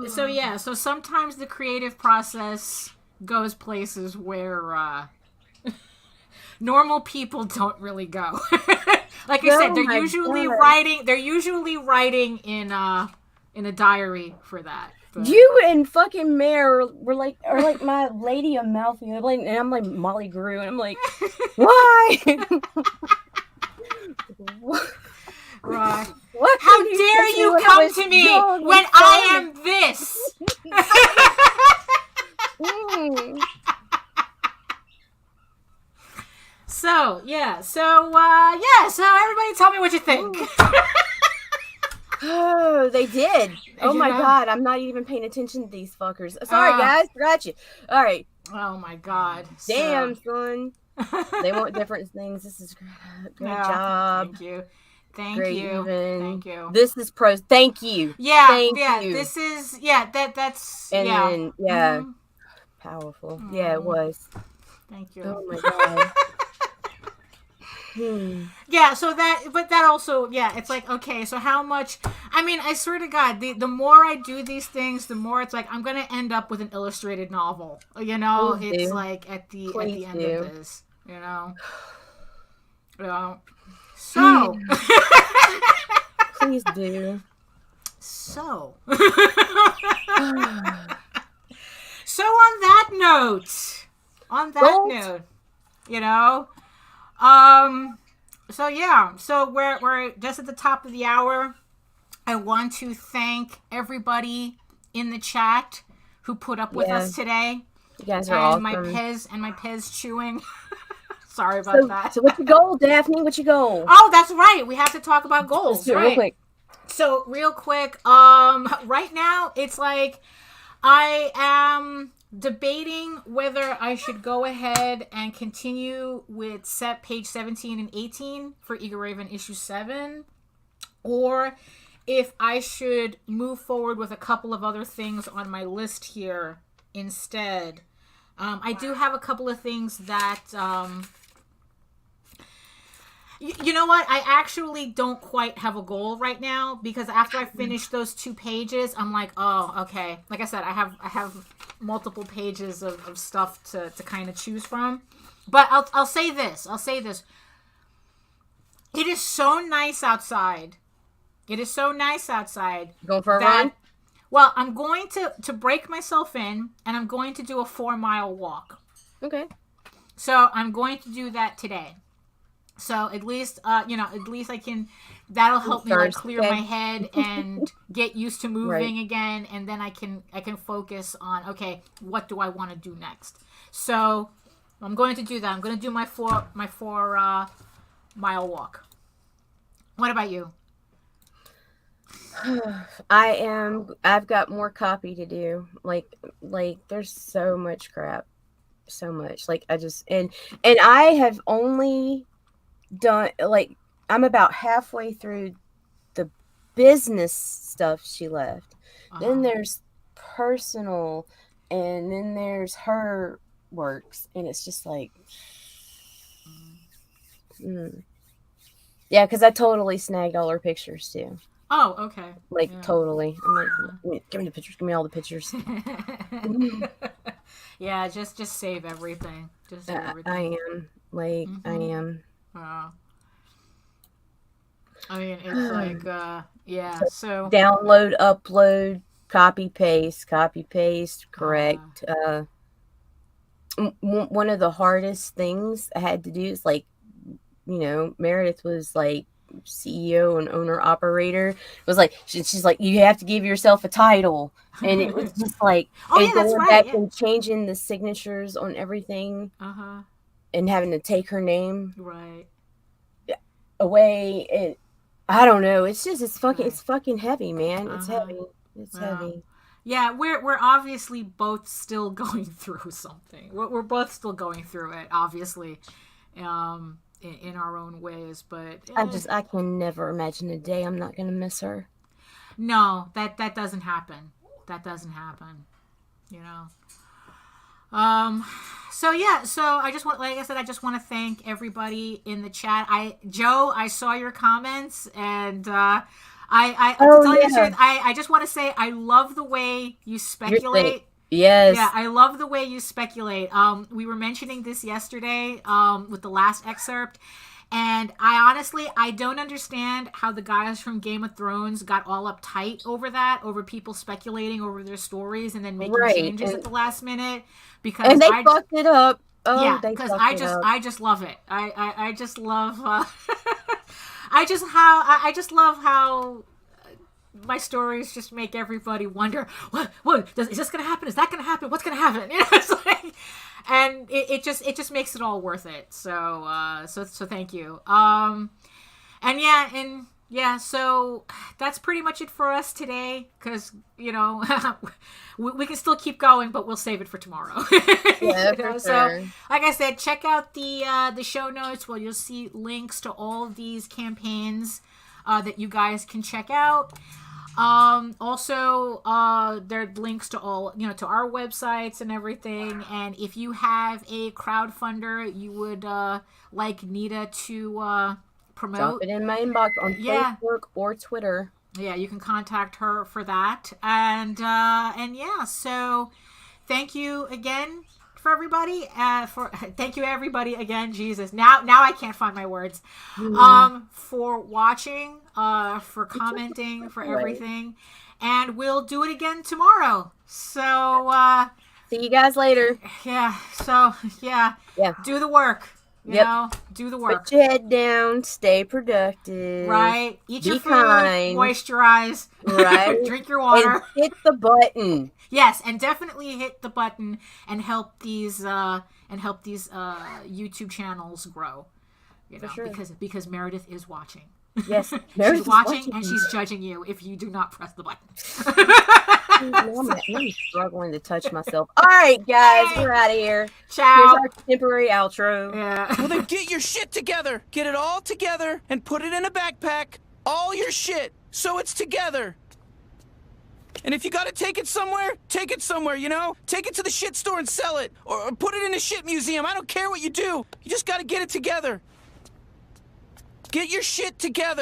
so yeah, so sometimes the creative process goes places where normal people don't really go. Like I said, they're usually writing in a diary for that. But. You and fucking Mare were like, my Lady of Malfi, and I'm like Molly Grew, and I'm like, why? Right. What? How dare you come to me when I am this? So everybody tell me what you think. Oh, they did. Oh my god, I'm not even paying attention to these fuckers. Sorry guys, forgot you. All right. Oh my god. Damn, son. They want different things. This is great job. Thank you. Thank you. This is pros. Thank you. Yeah. Thank you. This is that's and yeah. Then, yeah. Mm-hmm. Powerful. Mm-hmm. Yeah, it was. Thank you. Oh my god. Yeah, so that also, yeah, it's like, okay, so how much, I mean, I swear to God, the more I do these things, the more it's like, I'm going to end up with an illustrated novel, you know, Please it's do. like at the Please end do. of this, you know, so, please do. So, so on that note, you know, so yeah, so we're just at the top of the hour. I want to thank everybody in the chat who put up with us today. You guys are awesome. My Pez chewing. Sorry about that. So what's your goal, Daphne? What's your goal? Oh, that's right. We have to talk about goals. Let's do it real quick. So real quick, right now it's like I am debating whether I should go ahead and continue with page 17 and 18 for Egoraven issue 7, or if I should move forward with a couple of other things on my list here instead. I do have a couple of things that you know what? I actually don't quite have a goal right now, because after I finish those 2 pages, I'm like, oh, okay. Like I said, I have multiple pages of stuff to kind of choose from. But I'll say this. It is so nice outside. Going for a run? Well, I'm going to break myself in, and I'm going to do a 4-mile walk. Okay. So I'm going to do that today. So at least, I can, that'll help me like clear my head and get used to moving again. And then I can focus on, okay, what do I want to do next? So I'm going to do that. I'm going to do my 4 mile walk. What about you? I've got more copy to do. Like there's so much crap. So much. Like and I have only done, like, I'm about halfway through the business stuff she left. Then there's personal, and then there's her works, and it's just like yeah, because I totally snagged all her pictures too. Oh, okay. Like Yeah. totally. I'm like, give me the pictures. Give me all the pictures. Yeah, just save everything. Just save everything. I am. Like, I am. I mean, it's like, yeah, so... Download, upload, copy, paste, correct. One of the hardest things I had to do is, like, Meredith was, like, CEO and owner operator. It was like, she's like, you have to give yourself a title. And it was just like, that's going right, back and changing the signatures on everything. Uh-huh. And having to take her name Right. away. And I don't know. It's just, it's fucking heavy, man. It's heavy. It's heavy. Yeah, we're obviously both still going through something. We're both still going through it, obviously, in our own ways. But I can never imagine a day I'm not gonna miss her. No, that doesn't happen. That doesn't happen. So yeah, so I just want, like I said, I just want to thank everybody in the chat. Joe, I saw your comments, and to tell you the truth, I just want to say I love the way you speculate. Yes. Yeah, I love the way you speculate. We were mentioning this yesterday with the last excerpt, and I don't understand how the guys from Game of Thrones got all uptight over people speculating over their stories and then making changes at the last minute. Because they fucked it up. Oh, yeah, because I just love it. I just love I just love how my stories just make everybody wonder, what is this gonna happen? Is that gonna happen? What's gonna happen? It's like, and it just makes it all worth it. So so thank you. So that's pretty much it for us today, because we can still keep going, but we'll save it for tomorrow. Yeah, for sure. So like I said, check out the show notes where you'll see links to all of these campaigns that you guys can check out. Also, there are links to all, to our websites and everything. And if you have a crowdfunder you would like Nita to promote, drop it in my inbox on Facebook or Twitter. Yeah, you can contact her for that. And yeah, so thank you again for everybody. Thank you everybody again. Jesus, now I can't find my words. For watching, for commenting, for everything, and we'll do it again tomorrow. So see you guys later. Yeah. So yeah. Do the work. You know, do the work. Put your head down. Stay productive. Right. Eat your food. Kind. Moisturize. Right. Drink your water. And hit the button. Yes, and definitely hit the button and help these YouTube channels grow. Because Meredith is watching. Yes, she's watching and she's judging you if you do not press the button. I'm struggling to touch myself. All right, guys, we're out of here. Ciao. Here's our temporary outro. Yeah. Well, then get your shit together. Get it all together and put it in a backpack. All your shit, so it's together. And if you gotta take it somewhere, take it somewhere, Take it to the shit store and sell it. Or put it in a shit museum. I don't care what you do. You just gotta get it together. Get your shit together.